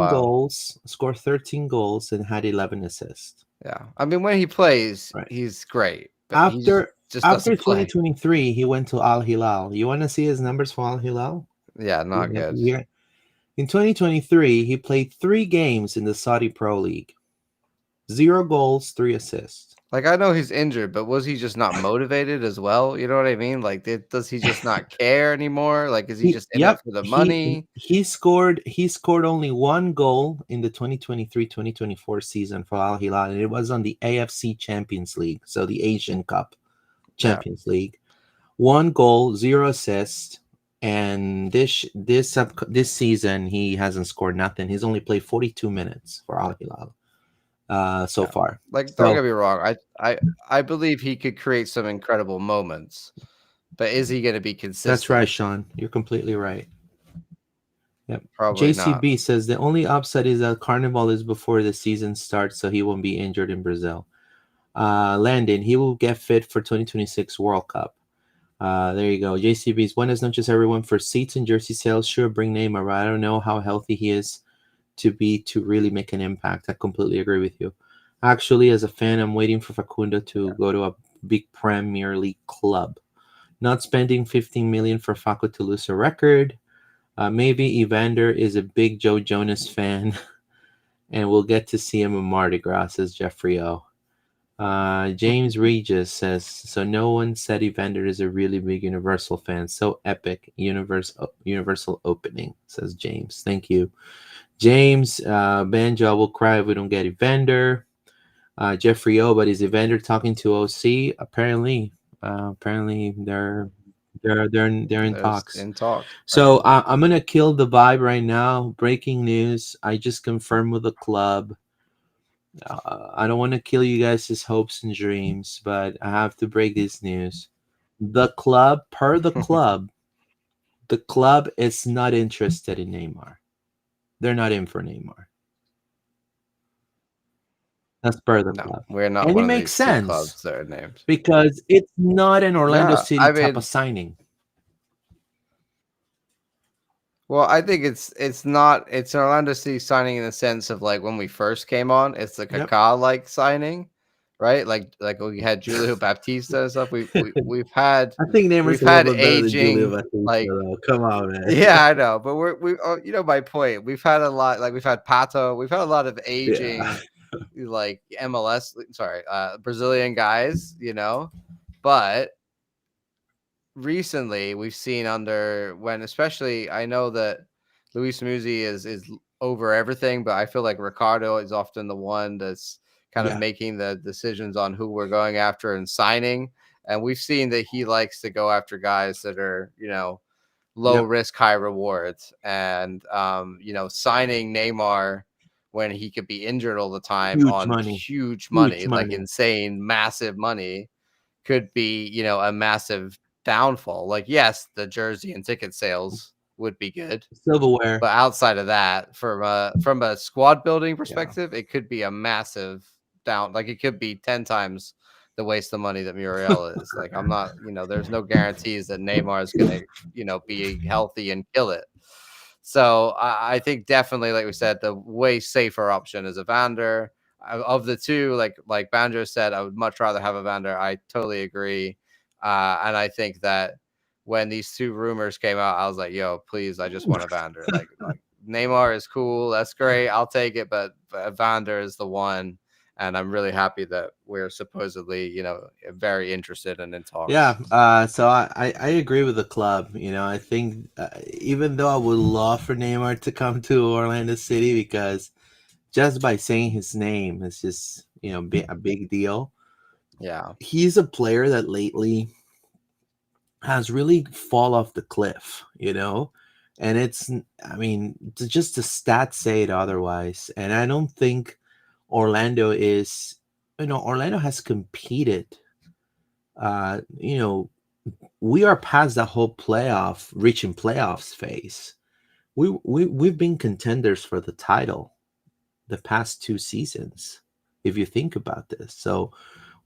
goals, and had 11 assists. Yeah. I mean, when he plays, he's great. But After just after 2023, he went to Al Hilal. You want to see his numbers for Al Hilal? Yeah, not good. In 2023, he played 3 games in the Saudi Pro League. 0 goals, 3 assists. Like, I know he's injured, but was he just not motivated as well? You know what I mean? Like, does he just not care anymore? Like, is he just in it for the money? He scored only 1 goal in the 2023-2024 season for Al Hilal, and it was on the AFC Champions League, so the Asian Cup Champions League. 1 goal, 0 assists, and this season he hasn't scored nothing. He's only played 42 minutes for Al Hilal. So far. Like, don't get me wrong. I believe he could create some incredible moments, but is he going to be consistent? That's right, Sean. You're completely right. Yep. Probably JCB not. says the only upside is that Carnival is before the season starts, so he won't be injured in Brazil. Landon, he will get fit for 2026 World Cup. There you go. JCB's Buenas noches, everyone. For seats and jersey sales, sure, bring Neymar. I don't know how healthy he is to really make an impact. I completely agree with you. Actually, as a fan, I'm waiting for Facundo to go to a big Premier League club. Not spending 15 million for Facu to lose a record. Maybe Evander is a big Joe Jonas fan, and we'll get to see him in Mardi Gras, says Jeffrey O. James Regis says, so no one said Evander is a really big Universal fan. So epic. Universal opening, says James. Thank you. James, Banjo will cry if we don't get Evander. Jeffrey O, but is Evander talking to OC? Apparently they're in talks. So I'm gonna kill the vibe right now. Breaking news: I just confirmed with the club. I don't want to kill you guys' hopes and dreams, but I have to break this news. The club, the club is not interested in Neymar. They're not in for Neymar. That's per the club. We're not. And one it of makes these sense clubs that are named because it's not an Orlando City type of signing. Well, I think it's not. It's an Orlando City signing in the sense of like when we first came on, it's the Kaká like signing, right? Like we had Julio Baptista and stuff. We've had. I think Neymar's we've had aging. Like, come on, man. Yeah, I know, but we my point. We've had a lot. Like we've had Pato. We've had a lot of aging, like MLS. Sorry, Brazilian guys. But recently we've seen especially I know that Luis Muzi is over everything, but I feel like Ricardo is often the one that's kind of making the decisions on who we're going after and signing. And we've seen that he likes to go after guys that are, low risk, high rewards. And, signing Neymar when he could be injured all the time huge money, like insane, massive money could be, a massive downfall. Like, yes, the jersey and ticket sales would be good, silverware, but outside of that, from a squad building perspective, it could be a massive down. Like, it could be 10 times the waste of money that Muriel is. Like, I'm not, there's no guarantees that Neymar is gonna, be healthy and kill it. So I think definitely, like we said, the way safer option is Evander. Of the two, like Banjo said, I would much rather have Evander. I totally agree. And I think that when these two rumors came out, I was like, yo, please, I just want Evander. like Neymar is cool. That's great. I'll take it. But Evander is the one. And I'm really happy that we're supposedly, very interested and in talks. Yeah, so I agree with the club. I think even though I would love for Neymar to come to Orlando City, because just by saying his name is just, a big deal. Yeah. He's a player that lately has really fall off the cliff, and just the stats say it otherwise. And I don't think Orlando has competed. We are past the whole reaching playoffs phase. We've been contenders for the title the past 2 seasons, if you think about this. So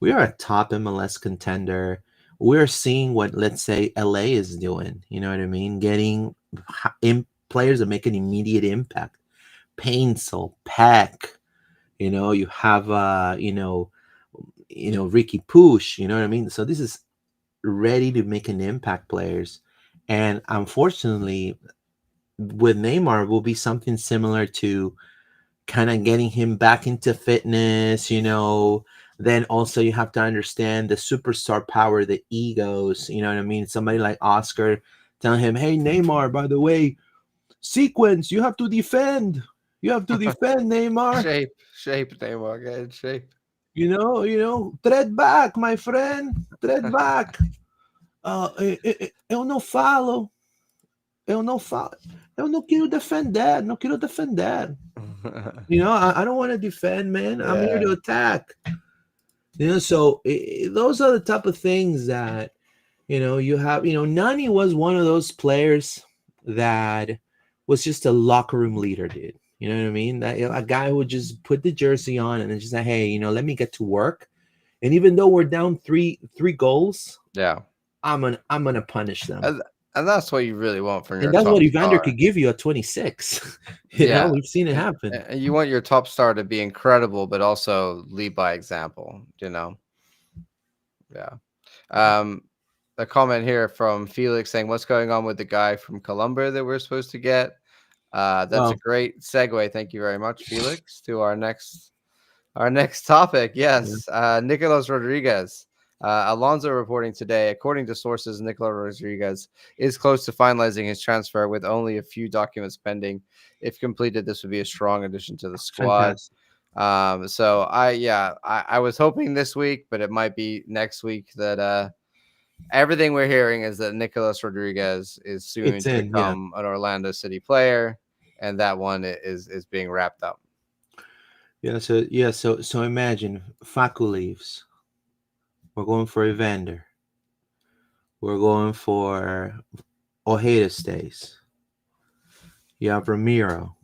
we are a top MLS contender. We're seeing what, let's say, LA is doing. You know what I mean? Getting players that make an immediate impact. Paintsel, Peck. You have Ricky Push. You know what I mean? So this is ready to make an impact players, and unfortunately, with Neymar, will be something similar to kind of getting him back into fitness. Then also you have to understand the superstar power, the egos. You know what I mean? Somebody like Oscar telling him, "Hey, Neymar, by the way, sequence, you have to defend. You have to defend, Neymar. Shape, Neymar, get in shape. Tread back, my friend. Tread back. Eu não falo. Eu não falo. Eu não quero defender. Não quero defender. I don't want to defend, man. I'm here to attack. So those are the type of things that, you have. Nani was one of those players that was just a locker room leader, dude. You know what I mean? That a guy who would just put the jersey on and then just say, "Hey, let me get to work." And even though we're down three goals, yeah, I'm gonna punish them. And that's what you really want from your and that's top what Evander star. could give you at 26. We've seen it happen. And you want your top star to be incredible, but also lead by example. Yeah. A comment here from Felix saying, "What's going on with the guy from Colombia that we're supposed to get?" That's a great segue. Thank you very much, Felix, to our next topic. Yes, Nicolas Rodriguez. Alonso reporting today, according to sources, Nicolas Rodriguez is close to finalizing his transfer with only a few documents pending. If completed, this would be a strong addition to the squad. So I was hoping this week, but it might be next week that everything we're hearing is that Nicolas Rodriguez is soon to become an Orlando City player, and that one is being wrapped up. So imagine Facu leaves. We're going for Evander. We're going for Ojeda stays. You have Ramiro.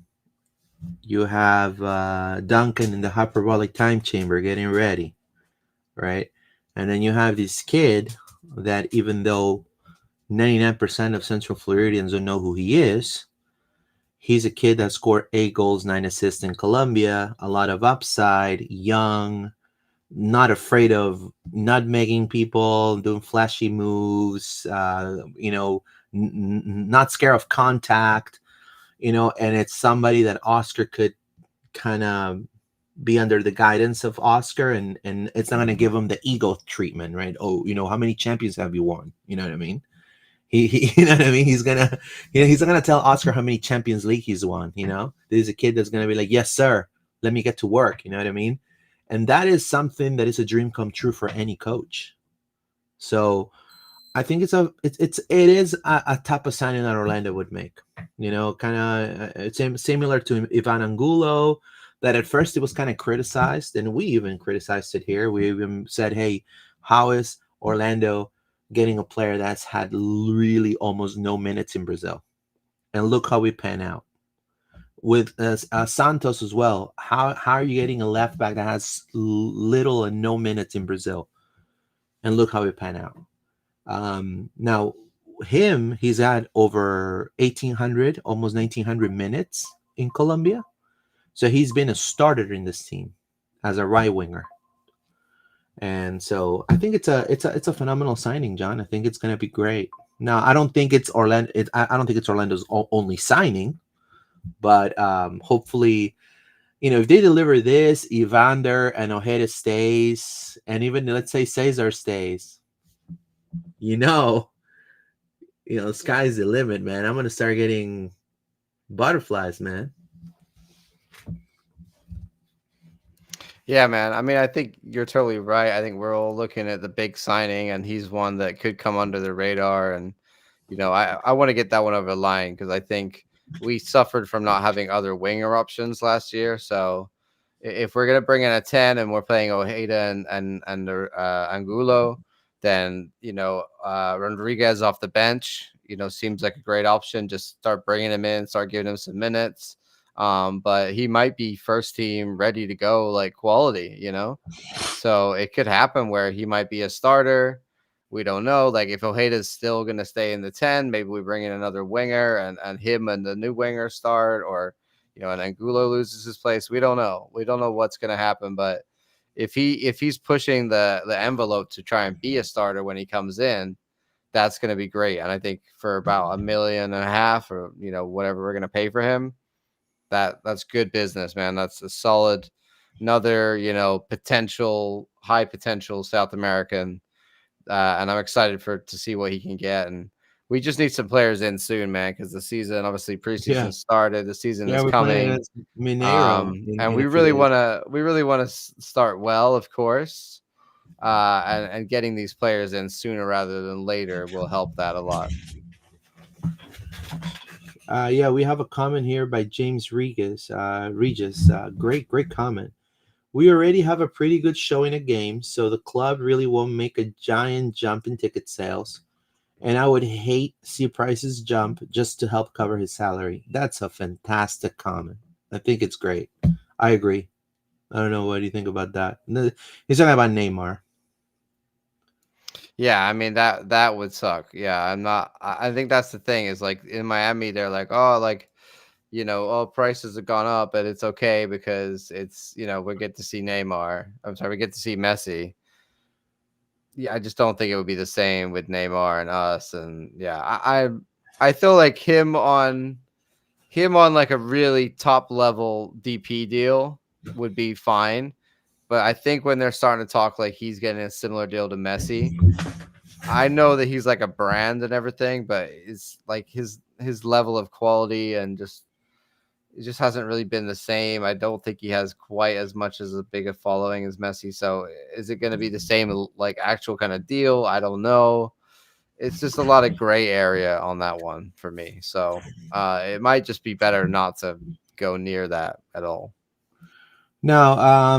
You have Duncan in the hyperbolic time chamber getting ready, right? And then you have this kid that, even though 99% of Central Floridians don't know who he is, he's a kid that scored 8 goals, 9 assists in Colombia, a lot of upside, young, not afraid of nutmegging people, doing flashy moves, not scared of contact, and it's somebody that Oscar could kind of be under the guidance of Oscar, and it's not going to give him the ego treatment, right? Oh, how many champions have you won? You know what I mean? He you know what I mean? He's gonna, he's not gonna tell Oscar how many Champions League he's won. There's a kid that's gonna be like, "Yes, sir. Let me get to work." You know what I mean? And that is something that is a dream come true for any coach. So I think it is a type of signing that Orlando would make. Kind of it's similar to Ivan Angulo, that at first it was kind of criticized, and we even criticized it here. We even said, "Hey, how is Orlando getting a player that's had really almost no minutes in Brazil?" And look how we pan out. With Santos as well. How are you getting a left back that has little and no minutes in Brazil? And look how we pan out. Now, he's had over 1,800, almost 1,900 minutes in Colombia. So he's been a starter in this team as a right winger. And so I think it's a phenomenal signing, John. I think it's going to be great. Now, I don't think it's Orlando. I don't think it's Orlando's only signing. But hopefully, if they deliver this, Evander and Ojeda stays, and even let's say Cesar stays, you know, the sky's the limit, man. I'm gonna start getting butterflies, man. Yeah, man. I mean, I think you're totally right. I think we're all looking at the big signing, and he's one that could come under the radar. And I want to get that one over the line because I think we suffered from not having other winger options last year. So if we're gonna bring in a 10 and we're playing Ojeda and Angulo, then Rodriguez off the bench, seems like a great option. Just start bringing him in, start giving him some minutes. But he might be first team ready to go, like quality, So it could happen where he might be a starter. We don't know. Like if Ojeda is still going to stay in the 10, maybe we bring in another winger and him and the new winger start, or and Angulo loses his place. We don't know. We don't know what's going to happen. But if he's pushing the envelope to try and be a starter when he comes in, that's going to be great. And I think for about $1.5 million or whatever we're going to pay for him, that's good business, man. That's a solid, another high potential South American, and I'm excited to see what he can get. And we just need some players in soon, man, because the season, obviously preseason started, the season is we're coming, playing Mineiro and we really want to start well, of course, and getting these players in sooner rather than later will help that a lot. We have a comment here by James Regis. Great comment. We already have a pretty good showing of games, so the club really won't make a giant jump in ticket sales. And I would hate to see prices jump just to help cover his salary. That's a fantastic comment. I think it's great. I agree. I don't know, what do you think about that? He's talking about Neymar. Yeah, I mean that would suck. Yeah, I think that's the thing is like in Miami they're like, oh, like prices have gone up, but it's okay because it's we get to see Neymar. I'm sorry, we get to see Messi. Yeah, I just don't think it would be the same with Neymar and us. And yeah, I feel like him on like a really top level DP deal would be fine. But I think when they're starting to talk like he's getting a similar deal to Messi, I know that he's like a brand and everything, but it's like his level of quality and it just hasn't really been the same. I don't think he has quite as much as a big a following as Messi. So is it going to be the same like actual kind of deal? I don't know. It's just a lot of gray area on that one for me. So it might just be better not to go near that at all. Now,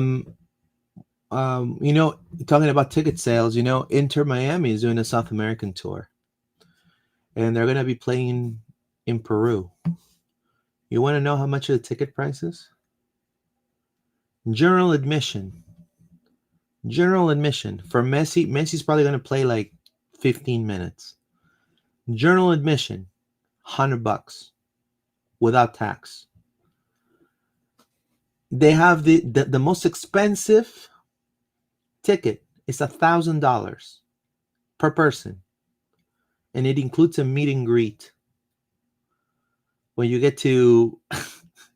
talking about ticket sales, Inter Miami is doing a South American tour, and they're going to be playing in Peru. You want to know how much of the ticket price is? General admission for Messi. Messi's probably going to play like 15 minutes. General admission, $100 without tax. They have the most expensive ticket. It's $1,000 per person, and it includes a meet and greet. When you get to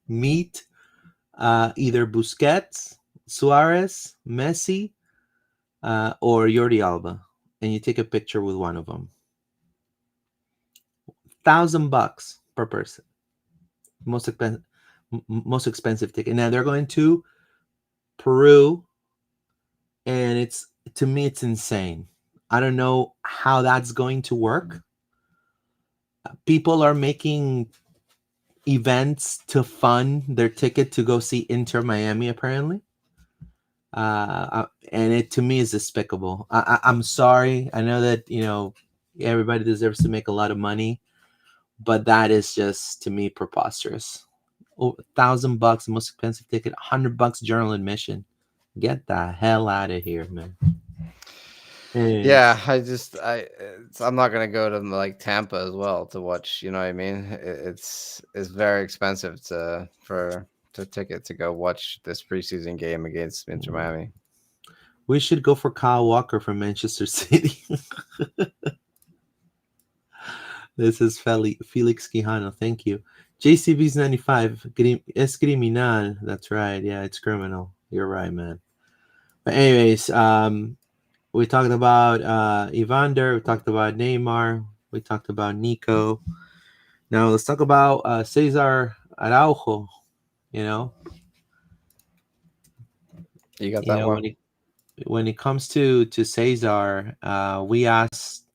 meet either Busquets, Suarez, Messi, or Jordi Alba, and you take a picture with one of them. $1,000 per person. Most expensive ticket. Now they're going to Peru, and to me it's insane. I don't know how that's going to work. People are making events to fund their ticket to go see Inter Miami, apparently. And it to me is despicable. I'm sorry. I know that everybody deserves to make a lot of money, but that is just to me preposterous. $1,000, the most expensive ticket. $100 general admission. Get the hell out of here, man. Yeah, I'm not gonna go to like Tampa as well to watch. You know what I mean? It's very expensive to ticket to go watch this preseason game against Inter Miami. We should go for Kyle Walker from Manchester City. This is Felix Quijano. Thank you. JCB's 95. Es criminal. That's right. Yeah, it's criminal. You're right, man. But anyways, we talked about Evander. We talked about Neymar. We talked about Nico. Now let's talk about Cesar Araujo. You know, You got that one. when it comes to Cesar, we asked,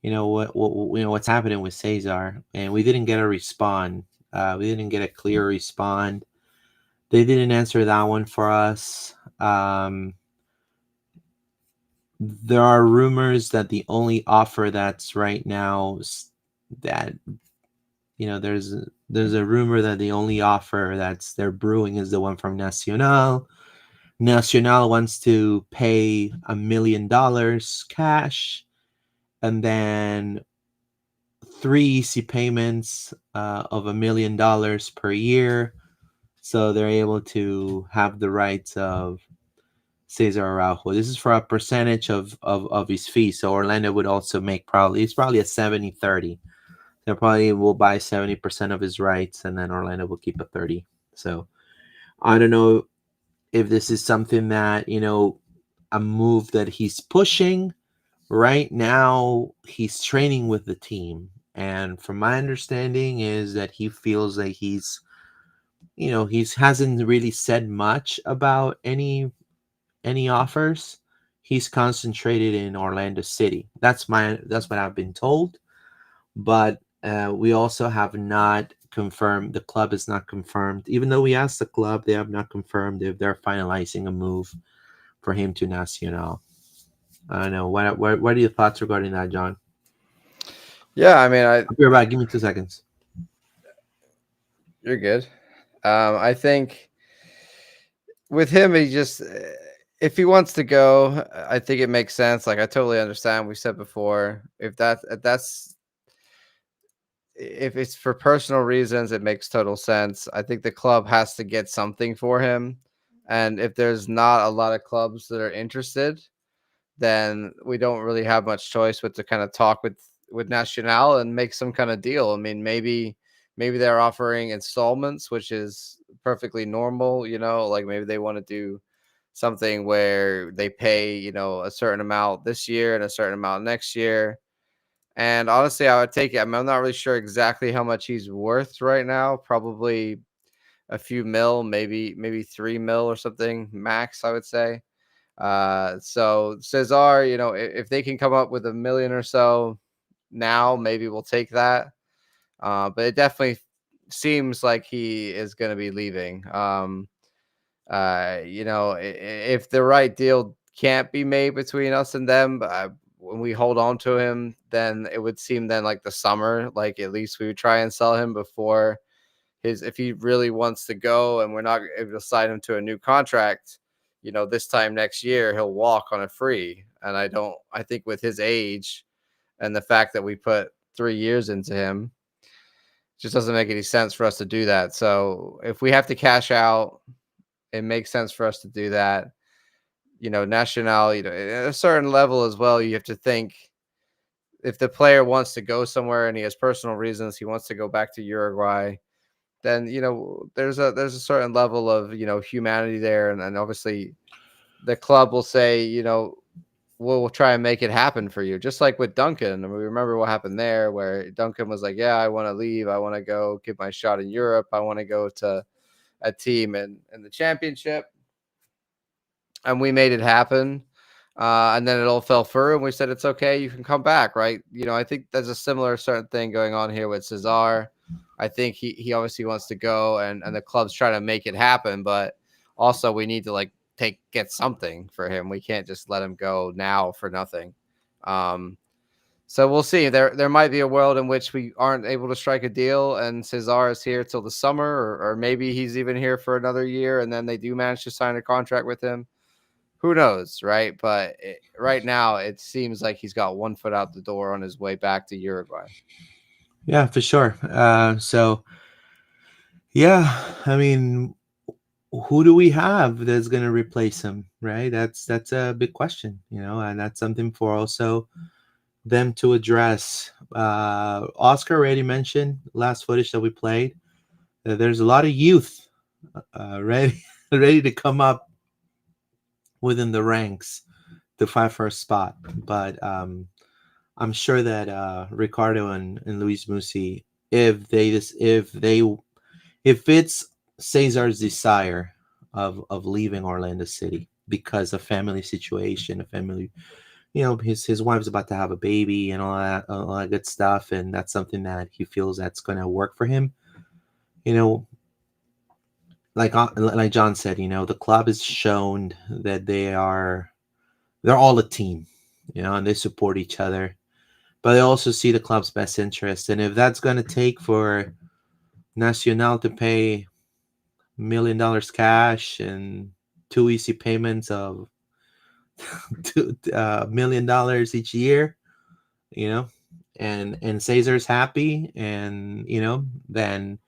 what's happening with Cesar, and we didn't get a respond. We didn't get a clear respond. They didn't answer that one for us. There are rumors that the only offer that's right now that there's a rumor that the only offer that's they're brewing is the one from Nacional. Nacional wants to pay $1 million cash, and then 3 easy payments of $1 million per year, so they're able to have the rights of Cesar Araujo. This is for a percentage of his fee. So Orlando would also make it's probably a 70-30. They probably will buy 70% of his rights, and then Orlando will keep a 30. So I don't know if this is something that, a move that he's pushing. Right now, he's training with the team. And from my understanding is that he feels like he hasn't really said much about any offers. He's concentrated in Orlando City. That's what I've been told. But we also have not confirmed. The club is not confirmed. Even though we asked the club, they have not confirmed if they're finalizing a move for him to Nacional. I don't know. What are your thoughts regarding that, John? Yeah, I mean, I'll be right back. Give me 2 seconds. You're good. I think with him, he just, if he wants to go, I think it makes sense. Like, I totally understand. We said before, if it's for personal reasons, it makes total sense. I think the club has to get something for him. And if there's not a lot of clubs that are interested, then we don't really have much choice but to kind of talk with Nacional and make some kind of deal. I mean, maybe they're offering installments, which is perfectly normal, like maybe they want to do something where they pay, a certain amount this year and a certain amount next year. And honestly, I would take it. I'm not really sure exactly how much he's worth right now. Probably a few mil, maybe 3 mil or something max, I would say. So Cesar, if they can come up with $1 million or so now, maybe we'll take that. But it definitely seems like he is going to be leaving. If the right deal can't be made between us and them, when we hold on to him, then it would seem then like the summer, like at least we would try and sell him before if he really wants to go and we're not able to sign him to a new contract, this time next year, he'll walk on a free. And I think with his age and the fact that we put 3 years into him, it just doesn't make any sense for us to do that. So if we have to cash out, it makes sense for us to do that. Nacional, at a certain level as well, you have to think if the player wants to go somewhere and he has personal reasons, he wants to go back to Uruguay, then, there's a certain level of, humanity there. And obviously the club will say, we'll try and make it happen for you. Just like with Duncan. And we remember what happened there where Duncan was like, yeah, I want to leave. I want to go give my shot in Europe. I want to go to a team in the championship. And we made it happen. And then it all fell through and we said, it's okay. You can come back. Right. I think there's a similar certain thing going on here with Cesar. I think he obviously wants to go and the club's trying to make it happen, but also we need to get something for him. We can't just let him go now for nothing. So we'll see. There might be a world in which we aren't able to strike a deal and Cesar is here till the summer, or maybe he's even here for another year and then they do manage to sign a contract with him. Who knows, right? But right now it seems like he's got one foot out the door on his way back to Uruguay. Yeah, for sure. So, yeah, I mean, who do we have that's going to replace him, right? That's a big question, and that's something for also them to address. Oscar already mentioned last footage that we played. There's a lot of youth ready ready to come up within the ranks to fight for a spot. But I'm sure that Ricardo and Luis Musi, if it's Cesar's desire of leaving Orlando City because of family situation, a family, his wife's about to have a baby and all that good stuff, and that's something that he feels that's going to work for him. You know, like John said, the club has shown that they're all a team, and they support each other, but they also see the club's best interest. And if that's going to take for Nacional to pay $1 million cash and 2 easy payments of $1 million each year, and Cesar's happy, and then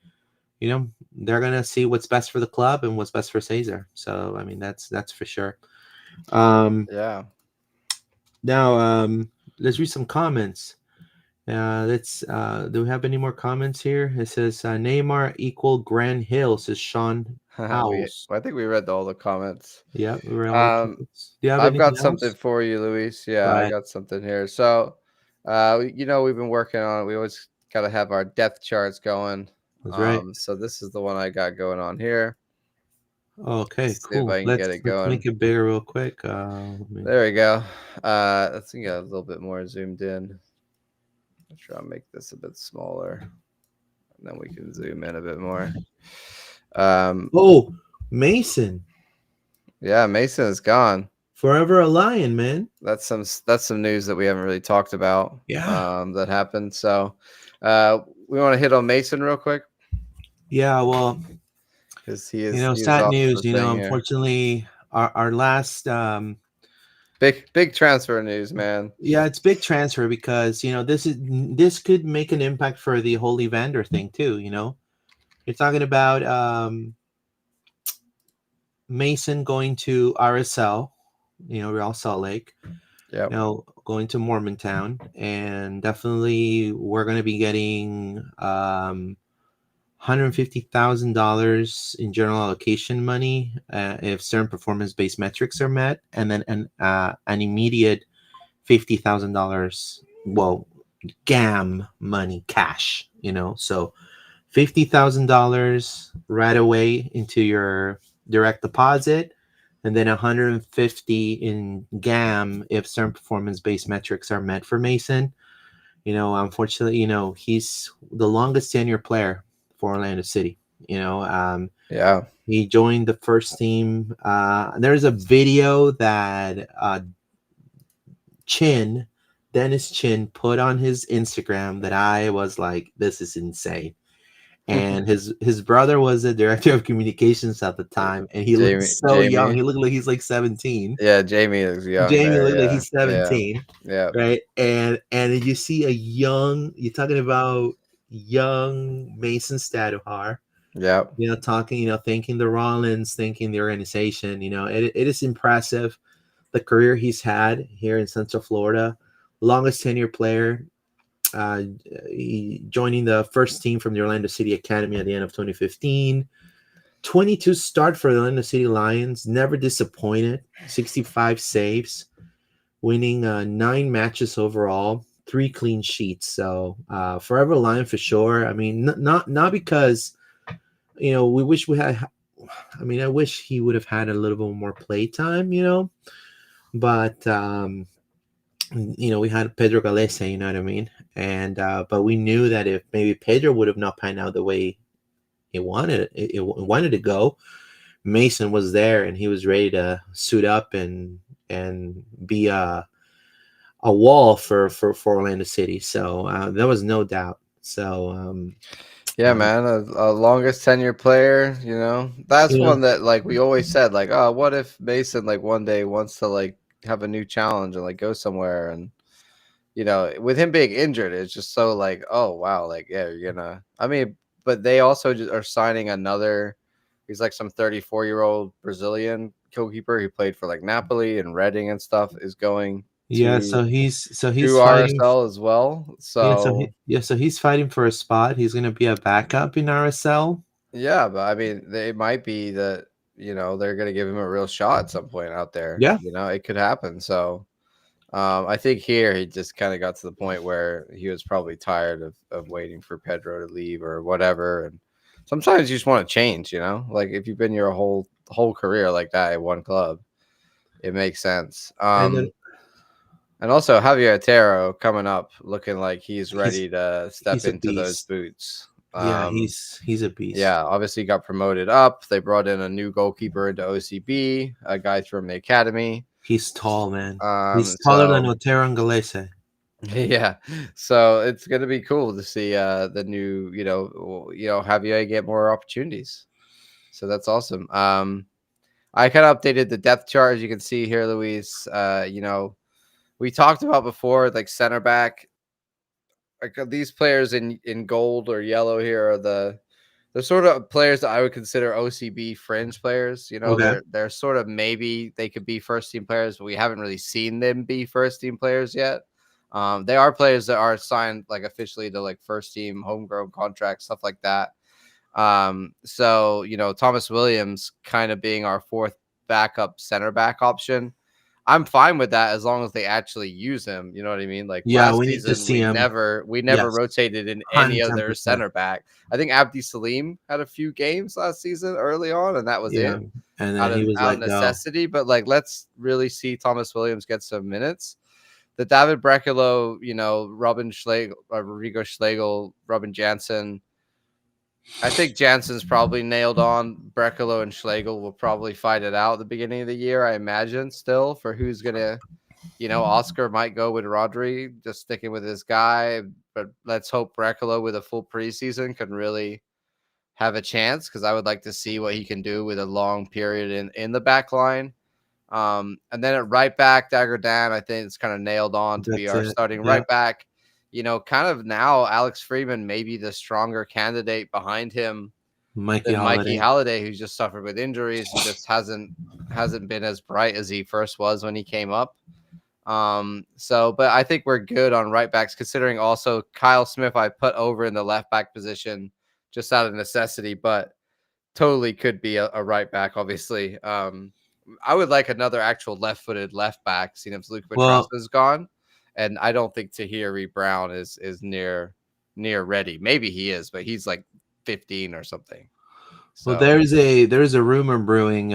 they're gonna see what's best for the club and what's best for Cesar. So I mean that's for sure. Yeah. Now let's read some comments. Let's do we have any more comments here? It says Neymar equal Grand Hill, says Sean Owls. I think we read all the comments. Yeah, we were all the comments. Do you have I've got anything something else? for you, Luis. Yeah, Go I ahead. got something here. So, we've been working on it. We always got to have our depth charts going. That's right. So this is the one I got going on here. Okay, Let's see if cool. I can Let's get it let's going. make it bigger real quick. There we go. Let's get a little bit more zoomed in. I'll try to make this a bit smaller, and then we can zoom in a bit more. Oh, Mason, Yeah, Mason is gone. forever a Lion, man. That's some news that we haven't really talked about. Yeah. That happened. So, we want to hit on Mason real quick Yeah, well, because he is sad off news. the thing here. Unfortunately, our last big transfer news, man. yeah, it's big transfer because this could make an impact for the whole Evander thing too. You're talking about Mason going to RSL, Real Salt Lake. Yeah. Going to Mormontown, and definitely we're going to be getting $150,000 in general allocation money if certain performance-based metrics are met, and then an immediate $50,000, well, GAM money, cash. So $50,000 right away into your direct deposit, and then 150 in GAM if certain performance-based metrics are met for Mason. Unfortunately, he's the longest tenure player for Orlando City. Yeah. He joined the first team. There's a video that Dennis Chin put on his Instagram that I was like, this is insane. And his brother was the director of communications at the time, and he looked so young. He looked like he's like 17. Yeah, Jamie is young. Jamie looked like he's 17. Yeah. Right. And you see you're talking about young Mason Stajduhar. Yeah. Talking, thanking the Rollins, thanking the organization. It is impressive the career he's had here in Central Florida. Longest tenure player. He joining the first team from the Orlando City Academy at the end of 2015. 22 start for the Orlando City Lions, never disappointed. 65 saves, winning 9 matches overall, 3 clean sheets. So forever Lion for sure. I mean, not because we wish we had. I mean, I wish he would have had a little bit more play time, but we had Pedro Galese, you know what I mean? And but we knew that if maybe Pedro would have not panned out the way it wanted to go, Mason was there and he was ready to suit up and be a wall for Orlando City. So there was no doubt. So man, a longest tenure player, that's one that like we always said, like, oh, what if Mason like one day wants to like have a new challenge and like go somewhere, and with him being injured, it's just so like, oh wow, like yeah, you're gonna. I mean, but they also just are signing another. He's like some 34-year-old Brazilian goalkeeper. He played for like Napoli and Reading and stuff. Is going. So he's to fighting RSL as well. So so he's fighting for a spot. He's gonna be a backup in RSL. Yeah, but I mean, it might be that they're going to give him a real shot at some point out there. Yeah. It could happen. So I think here he just kind of got to the point where he was probably tired of waiting for Pedro to leave or whatever. And sometimes you just want to change. Like if you've been your whole career like that at one club, it makes sense. And then And also Javier Otero coming up looking like he's he's ready to step he's a into those beast. boots. Yeah, he's a beast. Yeah, obviously got promoted up. They brought in a new goalkeeper into OCB, a guy from the academy. He's tall, man. He's taller than So Otero and Galese. yeah, so it's gonna be cool to see the new, Javier get more opportunities. So that's awesome. I kind of updated the depth chart as you can see here, Luis. We talked about before, like center back. Like these players in gold or yellow here are the sort of players that I would consider OCB fringe players. Okay. They're sort of, maybe they could be first team players, but we haven't really seen them be first team players yet. They are players that are signed like officially to like first team homegrown contracts, stuff like that. So Thomas Williams kind of being our fourth backup center back option. I'm fine with that as long as they actually use him. You know what I mean? Like Yeah, last we need to season, see we him. never Yes, rotated in any other 110%. center back. I think Abdi Salim had a few games last season early on, and that was Yeah, it and out then he of was let go. necessity. But like, let's really see Thomas Williams get some minutes. The David Brecalo, Robin Schlegel, Rodrigo Schlegel, Robin Jansen. I think Jansen's probably nailed on. Brecalo and Schlegel will probably fight it out at the beginning of the year, I imagine, still, for who's going to, Oscar might go with Rodri, just sticking with his guy. But let's hope Brecalo with a full preseason can really have a chance, because I would like to see what he can do with a long period in the back line. And then at right back, Dagger Dan, I think it's kind of nailed on to be That's our it. starting Yeah. right back. Kind of now Alex Freeman may be the stronger candidate behind him Mikey than Mikey Holiday. Halliday, who's just suffered with injuries and just hasn't been as bright as he first was when he came up. But I think we're good on right backs, considering also Kyle Smith I put over in the left back position just out of necessity, but totally could be a right back, obviously. I would like another actual left-footed left back, seeing if Luke Petrasa is gone. And I don't think Tahiri Brown is near ready. Maybe he is, but he's like 15 or something. So, Well, there is a rumor brewing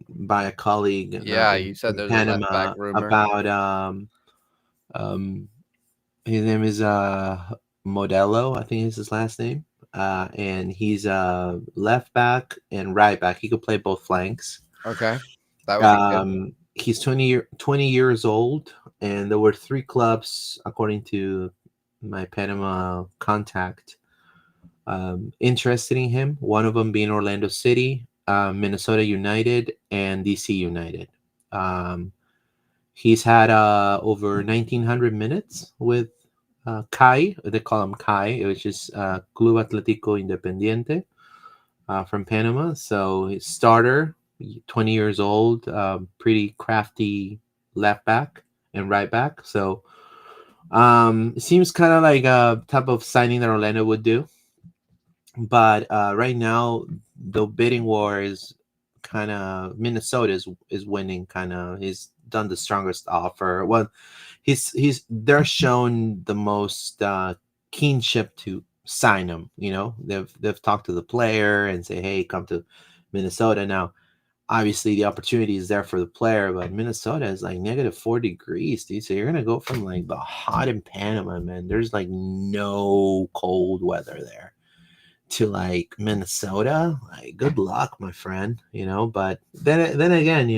by a colleague. Yeah, you said there's a left back rumor about his name is Modelo, I think is his last name. And he's left back and right back. He could play both flanks. Okay, that would be good. He's 20 years old, and there were 3 clubs, according to my Panama contact, interested in him. One of them being Orlando City, Minnesota United, and DC United. He's had over 1,900 minutes with CAI. They call him CAI, which is Club Atlético Independiente from Panama. So his starter, 20 years old, pretty crafty left back and right back. So it seems kind of like a type of signing that Orlando would do. But right now, the bidding war is kind of Minnesota is winning. Kind of, he's done the strongest offer. Well, they're shown the most keenship to sign him. They've talked to the player and say, hey, come to Minnesota. Now, obviously, the opportunity is there for the player, but Minnesota is like -4 degrees, dude. So you're gonna go from like the hot in Panama, man. There's like no cold weather there, to like Minnesota. Like, good luck, my friend. But then again,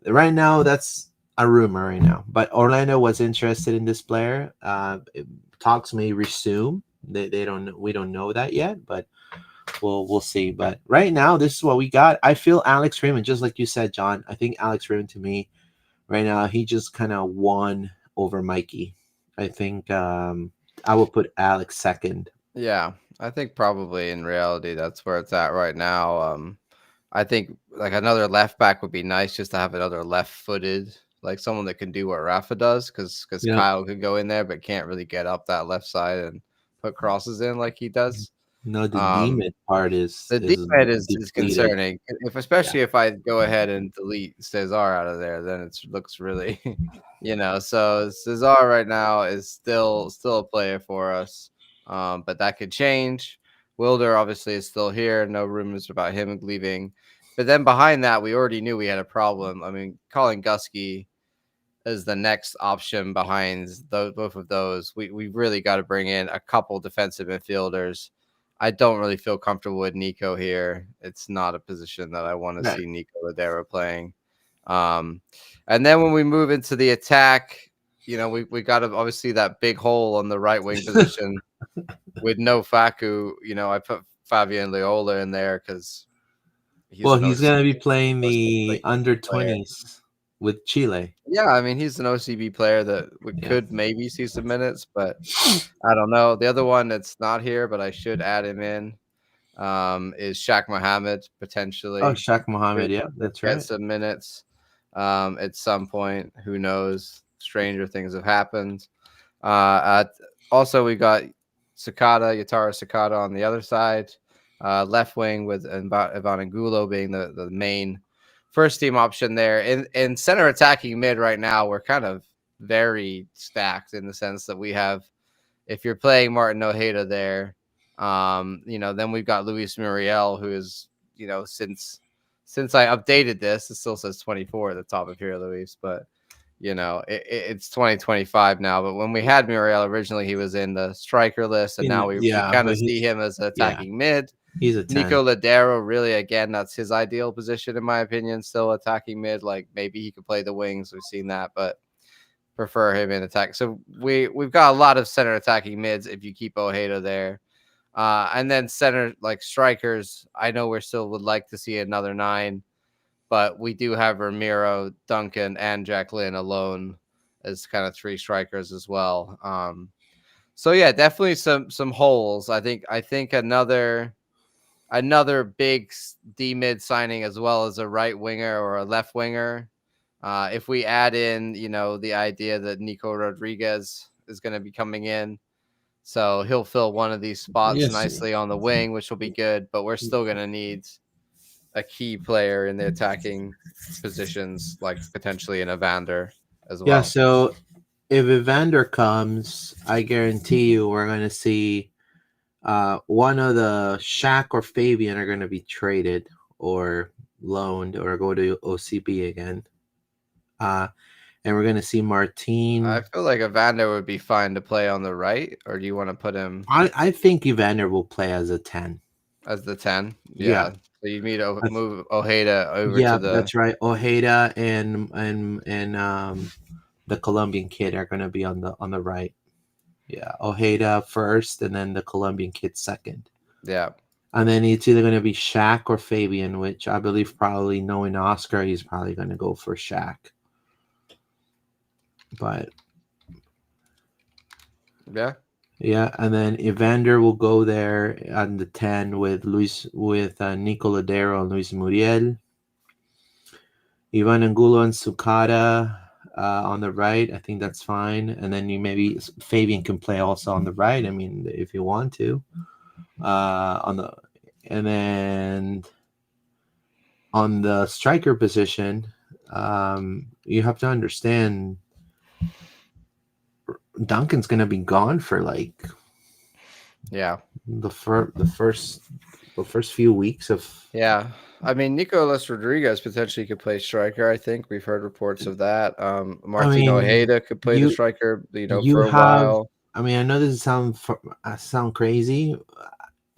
right now that's a rumor right now. But Orlando was interested in this player. Talks may resume. We don't know that yet, but we'll see. But right now, this is what we got. I feel Alex Freeman, just like you said, John. I think Alex Freeman, to me, right now, he just kind of won over Mikey. I think I will put Alex second. Yeah, I think probably in reality that's where it's at right now. I think like another left back would be nice, just to have another left-footed, like someone that can do what Rafa does, because Yeah. Kyle could go in there but can't really get up that left side and put crosses in like he does. No, the D mid part The is D-mid is depleted. concerning. Especially if I go ahead and delete Cesar out of there, then it looks really, So Cesar right now is still a player for us, but that could change. Wilder obviously is still here. No rumors about him leaving. But then behind that, we already knew we had a problem. I mean, Colin Gusky is the next option behind both of those. We really got to bring in a couple defensive midfielders. I don't really feel comfortable with Nico here. It's not a position that I want to Right. see Nico Ladera playing. And then when we move into the attack, we got obviously that big hole on the right wing position with no Facu. I put Fabian Leola in there because He's going to be playing the under 20s with Chile. Yeah, I mean, he's an OCB player that we could maybe see some minutes, but I don't know. The other one that's not here, but I should add him in, is Shaq Mohammed, potentially. Oh, Shaq Mohammed, yeah, that's right. Get some minutes at some point. Who knows? Stranger things have happened. Also, we got Yatara Sakata on the other side. Left wing with Ivan Angulo being the main first team option there. In center attacking mid right now, we're kind of very stacked in the sense that we have, if you're playing Martin Ojeda there, then we've got Luis Muriel, who is, since I updated this, it still says 24 at the top of here, Luis, but it's 2025 now. But when we had Muriel originally, he was in the striker list, and now we kind of see him as attacking mid. He's a 10. Nico Ladero, really, again, that's his ideal position, in my opinion, still attacking mid. Like, maybe he could play the wings. We've seen that, but prefer him in attack. So we've got a lot of center attacking mids if you keep Ojeda there. And then center, like strikers, I know we still would like to see another 9, but we do have Ramiro, Duncan, and Jacqueline alone as kind of 3 strikers as well. So yeah, definitely some holes. I think another big D mid signing, as well as a right winger or a left winger. If we add in, the idea that Nico Rodriguez is going to be coming in, so he'll fill one of these spots nicely on the wing, which will be good, but we're still going to need a key player in the attacking positions, like potentially an Evander as well. Yeah, so if Evander comes, I guarantee you we're going to see one of the Shaq or Fabian are going to be traded or loaned or go to OCB again. And we're going to see Martin. I feel like Evander would be fine to play on the right, or do you want to put him? I think Evander will play as a 10. As the 10? Yeah. So you need to move Ojeda over to the... Yeah, that's right. Ojeda and the Colombian kid are going to be on the right. Yeah, Ojeda first, and then the Colombian kid second. Yeah. And then it's either going to be Shaq or Fabian, which I believe, probably knowing Oscar, he's probably going to go for Shaq. But yeah, and then Evander will go there on the 10 with Nico Ladero and Luis Muriel. Ivan Angulo and Sukata on the right. I think that's fine. And then maybe Fabian can play also on the right. I mean, if you want to. And then on the striker position, you have to understand Duncan's gonna be gone for the first few weeks of. Yeah, I mean, Nicolas Rodriguez potentially could play striker. I think we've heard reports of that. Martin Ojeda could play the striker, for a while. I mean, I know this sound crazy,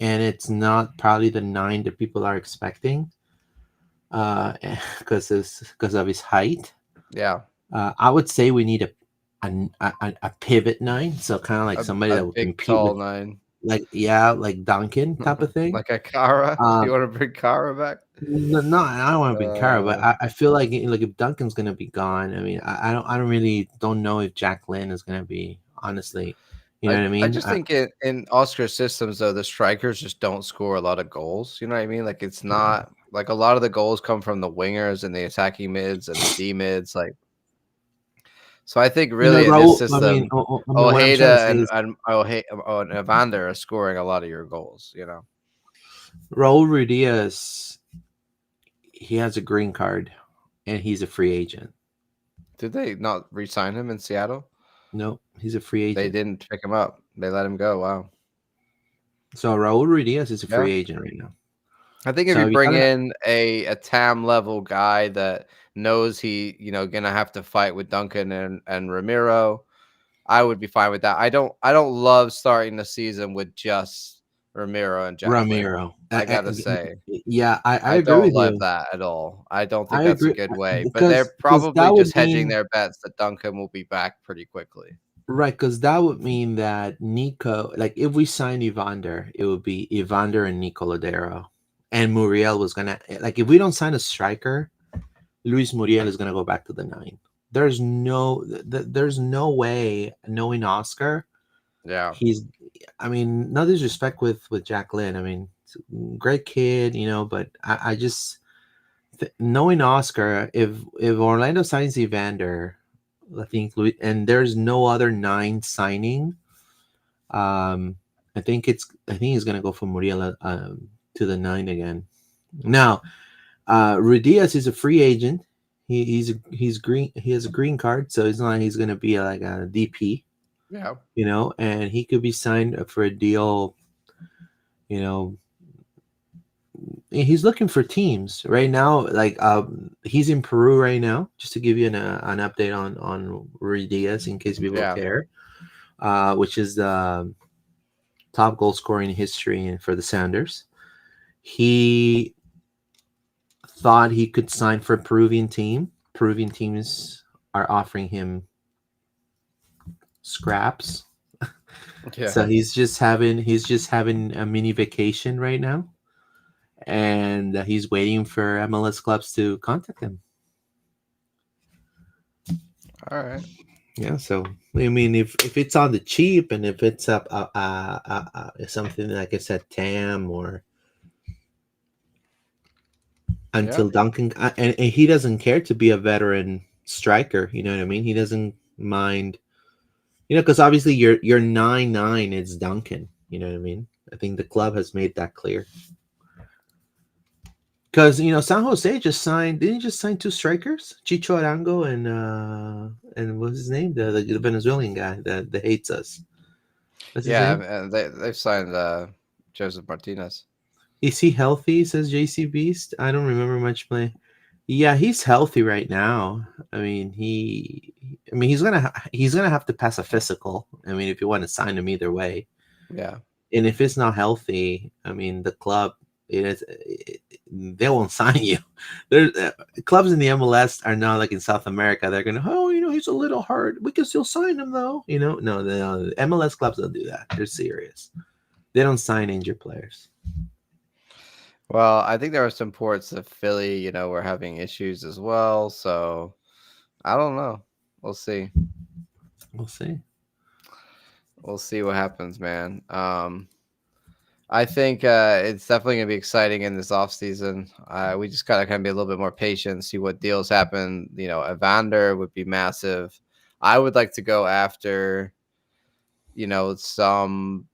and it's not probably the 9 that people are expecting, because of his height. Yeah, I would say we need a pivot 9, so kind of like somebody that will compete tall with 9, like Duncan type of thing, like a Kara. You want to bring Kara back? No, I don't want to bring Kara, but I feel like if Duncan's gonna be gone, I mean, I don't know if Jacqueline is gonna be, honestly. You know what I mean? I just think in Oscar systems, though, the strikers just don't score a lot of goals. You know what I mean? Like, it's not like a lot of the goals come from the wingers and the attacking mids and the D mids. Like, So I think really in this Raul, I mean, system, what I'm trying to Ojeda say is and Evander are scoring a lot of your goals. Raul Ruidiaz, he has a green card, and he's a free agent. Did they not re-sign him in Seattle? No, he's a free They agent. didn't pick him up. They let him go. Wow. So Raul Ruidiaz is a free Yeah. agent right now. I think if So you bring gotta, in a TAM level guy that knows he, gonna have to fight with Duncan and Ramiro, I would be fine with that. I don't love starting the season with just Ramiro and Jacqueline. Ramiro. I gotta say. Yeah, I I agree don't with love you. that at all. I don't think I that's a agree good way. But they're because probably that would just hedging mean their bets that Duncan will be back pretty quickly. right, because that would mean that Nico, like if we sign Evander, it would be Evander and Nico Lodero, and Muriel was gonna like if we don't sign a striker, Luis Muriel is gonna go back to the 9. There's no way, knowing Oscar, Yeah. he's. I mean, no disrespect with Jacqueline. I mean, great kid, but I just knowing Oscar, if Orlando signs Evander, I think and there's no other 9 signing. I think he's gonna go for Muriel to the 9 again. Now, Rudias is a free agent. He's green. He has a green card, so it's not like he's gonna be like a DP. Yeah. And he could be signed for a deal. You know, he's looking for teams right now. Like he's in Peru right now. Just to give you an update on Rudias in case people care, which is the top goal scorer in history for the Sounders. He thought he could sign for a Peruvian team. Peruvian teams are offering him scraps. Yeah. So he's just having a mini vacation right now, and he's waiting for MLS clubs to contact him. All right. Yeah, so I mean, if it's on the cheap, and if it's up something like I said, TAM or until Duncan, and he doesn't care to be a veteran striker. You know what I mean? He doesn't mind. Because obviously your 9-9 is Duncan. You know what I mean? I think the club has made that clear. Because San Jose didn't he just sign 2 strikers, Chicho Arango and what's his name, the Venezuelan guy that hates us. What's his name? And they've signed Joseph Martinez. Is he healthy? Says JC Beast. I don't remember much play. Yeah, he's healthy right now. I mean, he's gonna have to pass a physical. I mean, if you want to sign him either way. Yeah. And if it's not healthy, I mean, the club they won't sign you. There's clubs in the MLS are not like in South America. They're gonna, he's a little hurt. We can still sign him though. No, the MLS clubs don't do that. They're serious. They don't sign injured players. Well, I think there are some ports of Philly, were having issues as well. So I don't know. We'll see. We'll see. We'll see what happens, man. I think it's definitely going to be exciting in this offseason. We just got to kind of be a little bit more patient, see what deals happen. Evander would be massive. I would like to go after, some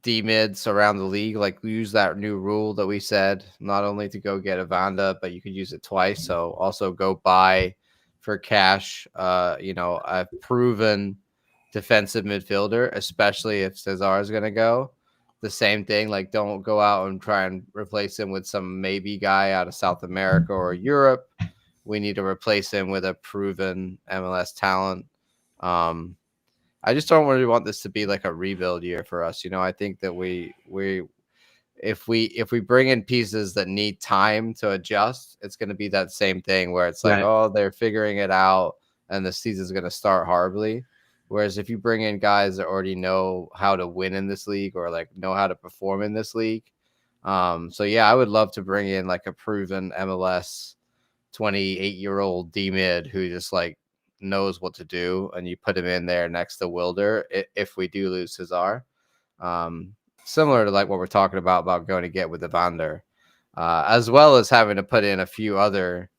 D-mids around the league. Like, we use that new rule that we said, not only to go get Evander, but you could use it twice. So also go buy for cash, a proven defensive midfielder, especially if Cesar is going to go. The same thing, like, don't go out and try and replace him with some maybe guy out of South America or Europe. We need to replace him with a proven MLS talent. I just don't really want this to be like a rebuild year for us. I think that if we bring in pieces that need time to adjust, it's going to be that same thing where it's like, Right. oh, they're figuring it out and the season's going to start horribly. Whereas if you bring in guys that already know how to win in this league or like know how to perform in this league. So yeah, I would love to bring in like a proven MLS 28-year-old D-mid who just like knows what to do, and you put him in there next to Wilder if we do lose Cesar. Similar to like what we're talking about going to get with Evander, as well as having to put in a few other,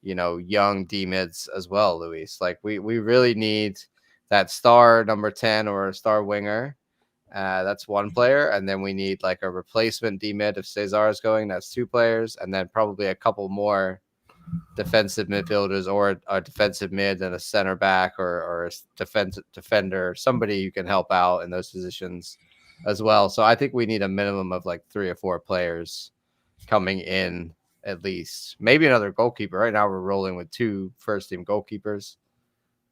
young D mids as well, Luis. Like we really need that star number 10 or a star winger. That's one player, and then we need like a replacement D mid if Cesar is going. That's 2 players, and then probably a couple more defensive midfielders or a defensive mid and a center back or a defender, somebody who can help out in those positions as well. So I think we need a minimum of like 3 or 4 players coming in at least. Maybe another goalkeeper. Right now we're rolling with 2 first-team goalkeepers.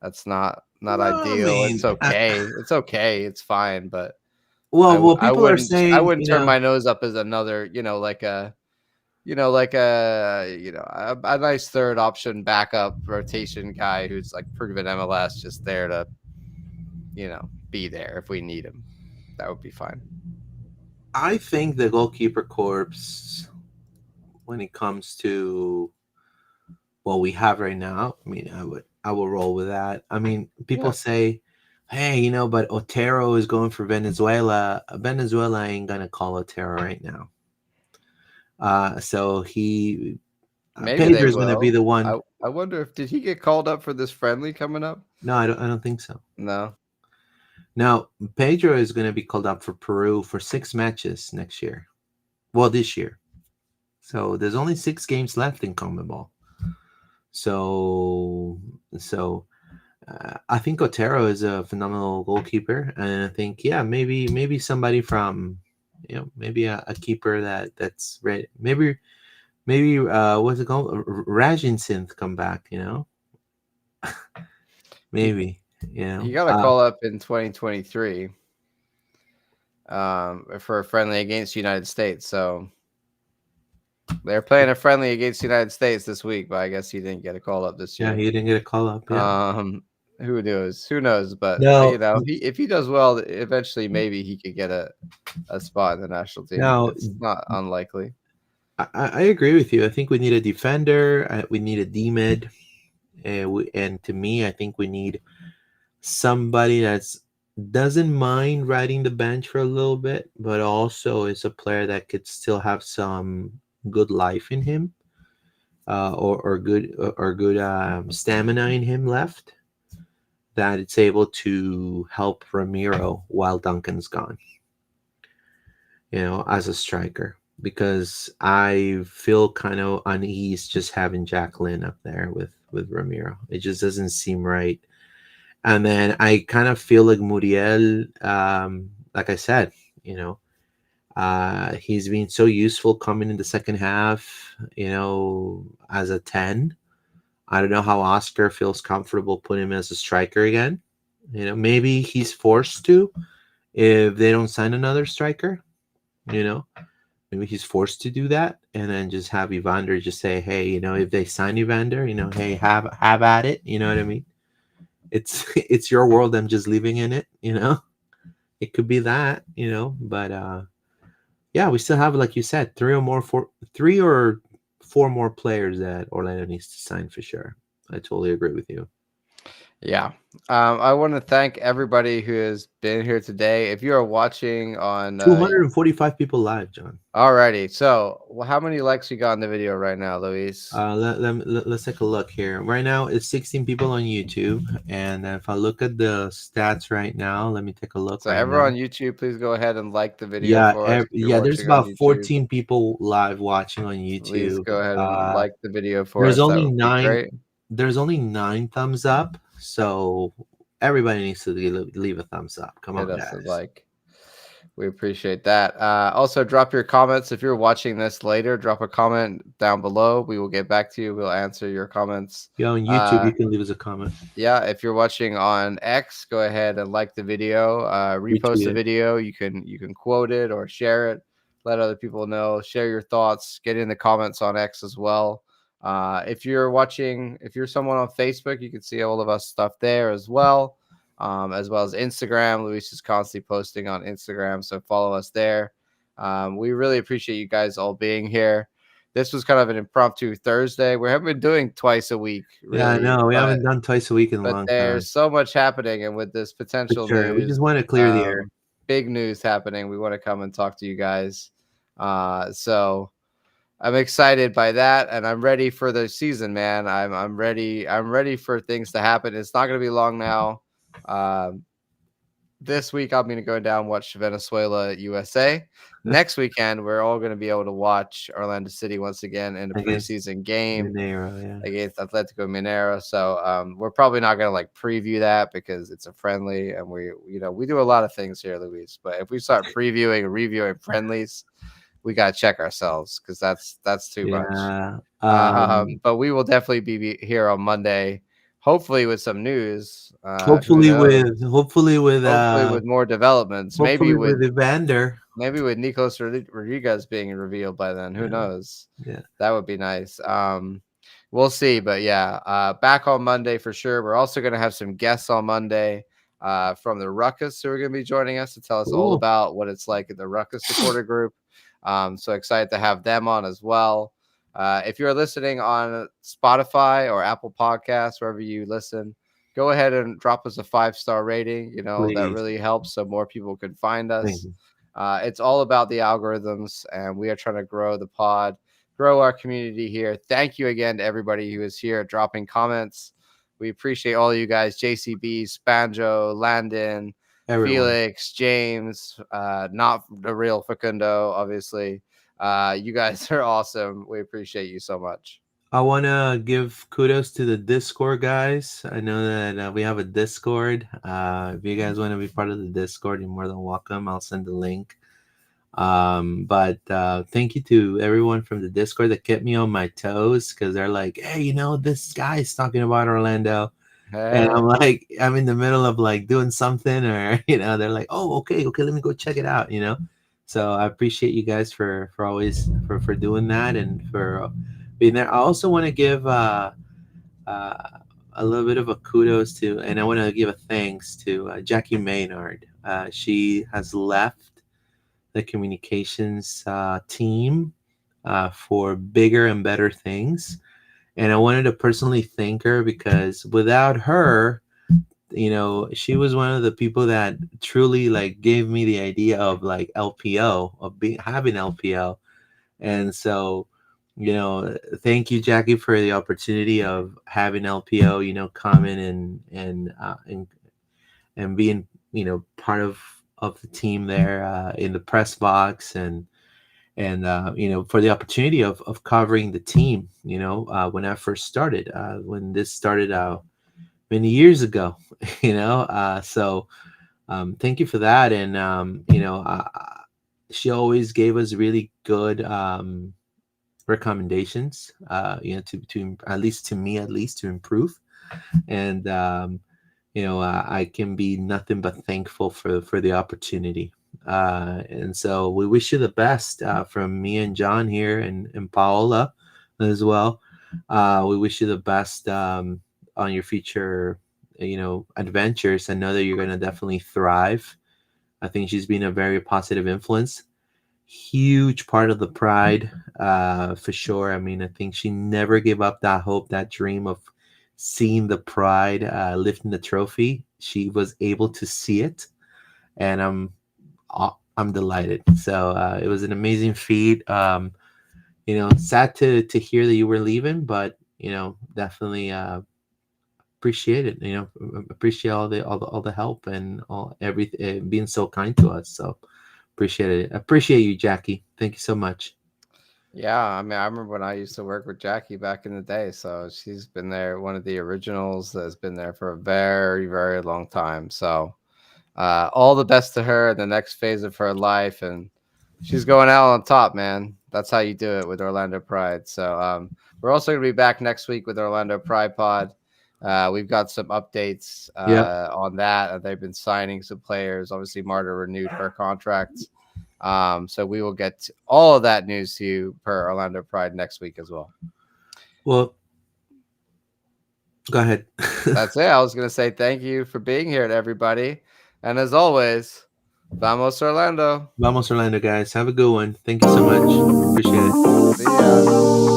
That's not ideal. It's okay. It's okay. It's fine, but people are saying I wouldn't turn my nose up as another, like a nice third option backup rotation guy who's like proven MLS, just there to, be there if we need him. That would be fine. I think the goalkeeper corps, when it comes to what we have right now, I mean, I will roll with that. I mean, people say, hey, but Otero is going for Venezuela. Venezuela ain't gonna call Otero right now. So he Pedro's going to be the one. I wonder did he get called up for this friendly coming up? No, I don't think so. No. Now, Pedro is going to be called up for Peru for 6 matches next year. Well, this year. So there's only 6 games left in CONMEBOL. So I think Otero is a phenomenal goalkeeper, and I think maybe somebody from maybe a keeper that's ready. Maybe what's it called? Rajin Synth come back, maybe. He got a call up in 2023 for a friendly against the United States. So they're playing a friendly against the United States this week, but I guess he didn't get a call up this year. Yeah, he didn't get a call up. Yeah. Who knows? But if he does well, eventually maybe he could get a spot in the national team. No, it's not unlikely. I agree with you. I think we need a defender. We need a D mid, and to me, I think we need somebody that doesn't mind riding the bench for a little bit, but also is a player that could still have some good life in him, or good stamina in him left, that it's able to help Ramiro while Duncan's gone, as a striker, because I feel kind of uneasy just having Jacqueline up there with Ramiro. It just doesn't seem right. And then I kind of feel like Muriel, like I said, he's been so useful coming in the second half, as a 10. I don't know how Oscar feels comfortable putting him as a striker again. Maybe he's forced to if they don't sign another striker. Maybe he's forced to do that, and then just have Evander just say, hey, if they sign Evander, hey, have at it. You know what I mean? It's your world. I'm just living in it. It could be that. But we still have, like you said, 3 or 4 more players that Orlando needs to sign for sure. I totally agree with you. Yeah. I want to thank everybody who has been here today. If you are watching on 245 people live, John. Alrighty. So how many likes you got on the video right now, Luis? Let's take a look here. Right now it's 16 people on YouTube, and if I look at the stats right now, let me take a look. So everyone on YouTube, please go ahead and like the video. There's about 14 people live watching on YouTube. Please go ahead and like the video for us. There's only 9. There's only 9 thumbs up, so everybody needs to leave a thumbs up. Come on, guys. We appreciate that. Also, drop your comments. If you're watching this later, drop a comment down below. We will get back to you. We'll answer your comments. Yeah, on YouTube, you can leave us a comment. Yeah, if you're watching on X, go ahead and like the video. Repost the video. You can quote it or share it. Let other people know. Share your thoughts. Get in the comments on X as well. If you're someone on Facebook, you can see all of us stuff there as well. As well as Instagram. Luis is constantly posting on Instagram, so follow us there. We really appreciate you guys all being here. This was kind of an impromptu Thursday. We haven't been doing twice a week. Really, yeah, I know. We haven't done twice a week in a long time. There's so much happening, and with this potential news, we just want to clear the air. Big news happening. We want to come and talk to you guys. So I'm excited by that, and I'm ready for the season, man. I'm ready. I'm ready for things to happen. It's not going to be long now. Um, this week I'm going to go down and watch Venezuela USA. Next weekend we're all going to be able to watch Orlando City once again in a Against preseason game Mineiro, yeah. against Atletico Mineiro. So we're probably not going to like preview that because it's a friendly, and we do a lot of things here, Luis. But if we start previewing and reviewing friendlies, we got to check ourselves because that's too much. Yeah. But we will definitely be here on Monday, hopefully with some news. Hopefully with More developments. hopefully with Evander. Maybe with Nicolas Rodriguez being revealed by then. Who knows? Yeah. That would be nice. We'll see. But yeah, back on Monday for sure. We're also going to have some guests on Monday from the Ruckus who are going to be joining us to tell us all about what it's like in the Ruckus supporter group. So excited to have them on as well. If you're listening on Spotify or Apple Podcasts, wherever you listen, go ahead and drop us a 5-star rating. Please. That really helps so more people can find us. It's all about the algorithms, and we are trying to grow the pod, grow our community here. Thank you again to everybody who is here dropping comments. We appreciate all you guys, JCB, Spanjo, Landon, Everyone. Felix, James, not the real Facundo, obviously. You guys are awesome. We appreciate you so much. I want to give kudos to the Discord guys. I know that we have a Discord. If you guys want to be part of the Discord, you're more than welcome. I'll send the link. But thank you to everyone from the Discord that kept me on my toes because they're like, hey, this guy's talking about Orlando. And I'm like, I'm in the middle of like doing something, or they're like, oh, okay, let me go check it out. So I appreciate you guys for always for doing that and for being there. I also want to give a little bit of a kudos to, and I want to give a thanks to Jackie Maynard. She has left the communications team for bigger and better things. And I wanted to personally thank her because without her, she was one of the people that truly like gave me the idea of like LPO, of having LPO. And so, thank you, Jackie, for the opportunity of having LPO, come in and being, part of the team there in the press box and for the opportunity of covering the team, when I first started, when this started many years ago, so thank you for that. And, she always gave us really good recommendations, to at least to me, to improve. And, I can be nothing but thankful for the opportunity. And so we wish you the best from me and John here and Paola as well. We wish you the best on your future, adventures. I know that you're going to definitely thrive. I think she's been a very positive influence. Huge part of the pride, for sure. I mean, I think she never gave up that hope, that dream of seeing the pride lifting the trophy. She was able to see it, and I'm delighted. So it was an amazing feat. Sad to hear that you were leaving, but definitely appreciate it. Appreciate all the help and everything, being so kind to us. So appreciate it. Appreciate you, Jackie. Thank you so much. Yeah, I mean, I remember when I used to work with Jackie back in the day. So she's been there, one of the originals that's been there for a very, very long time. So all the best to her in the next phase of her life. And she's going out on top, man. That's how you do it with Orlando Pride. So we're also going to be back next week with Orlando Pride Pod. We've got some updates on that. They've been signing some players. Obviously, Marta renewed her contract. So we will get all of that news to you per Orlando Pride next week as well. Well, go ahead. That's it. I was going to say thank you for being here to everybody. And as always, Vamos Orlando. Vamos Orlando, guys. Have a good one. Thank you so much. Appreciate it. See ya.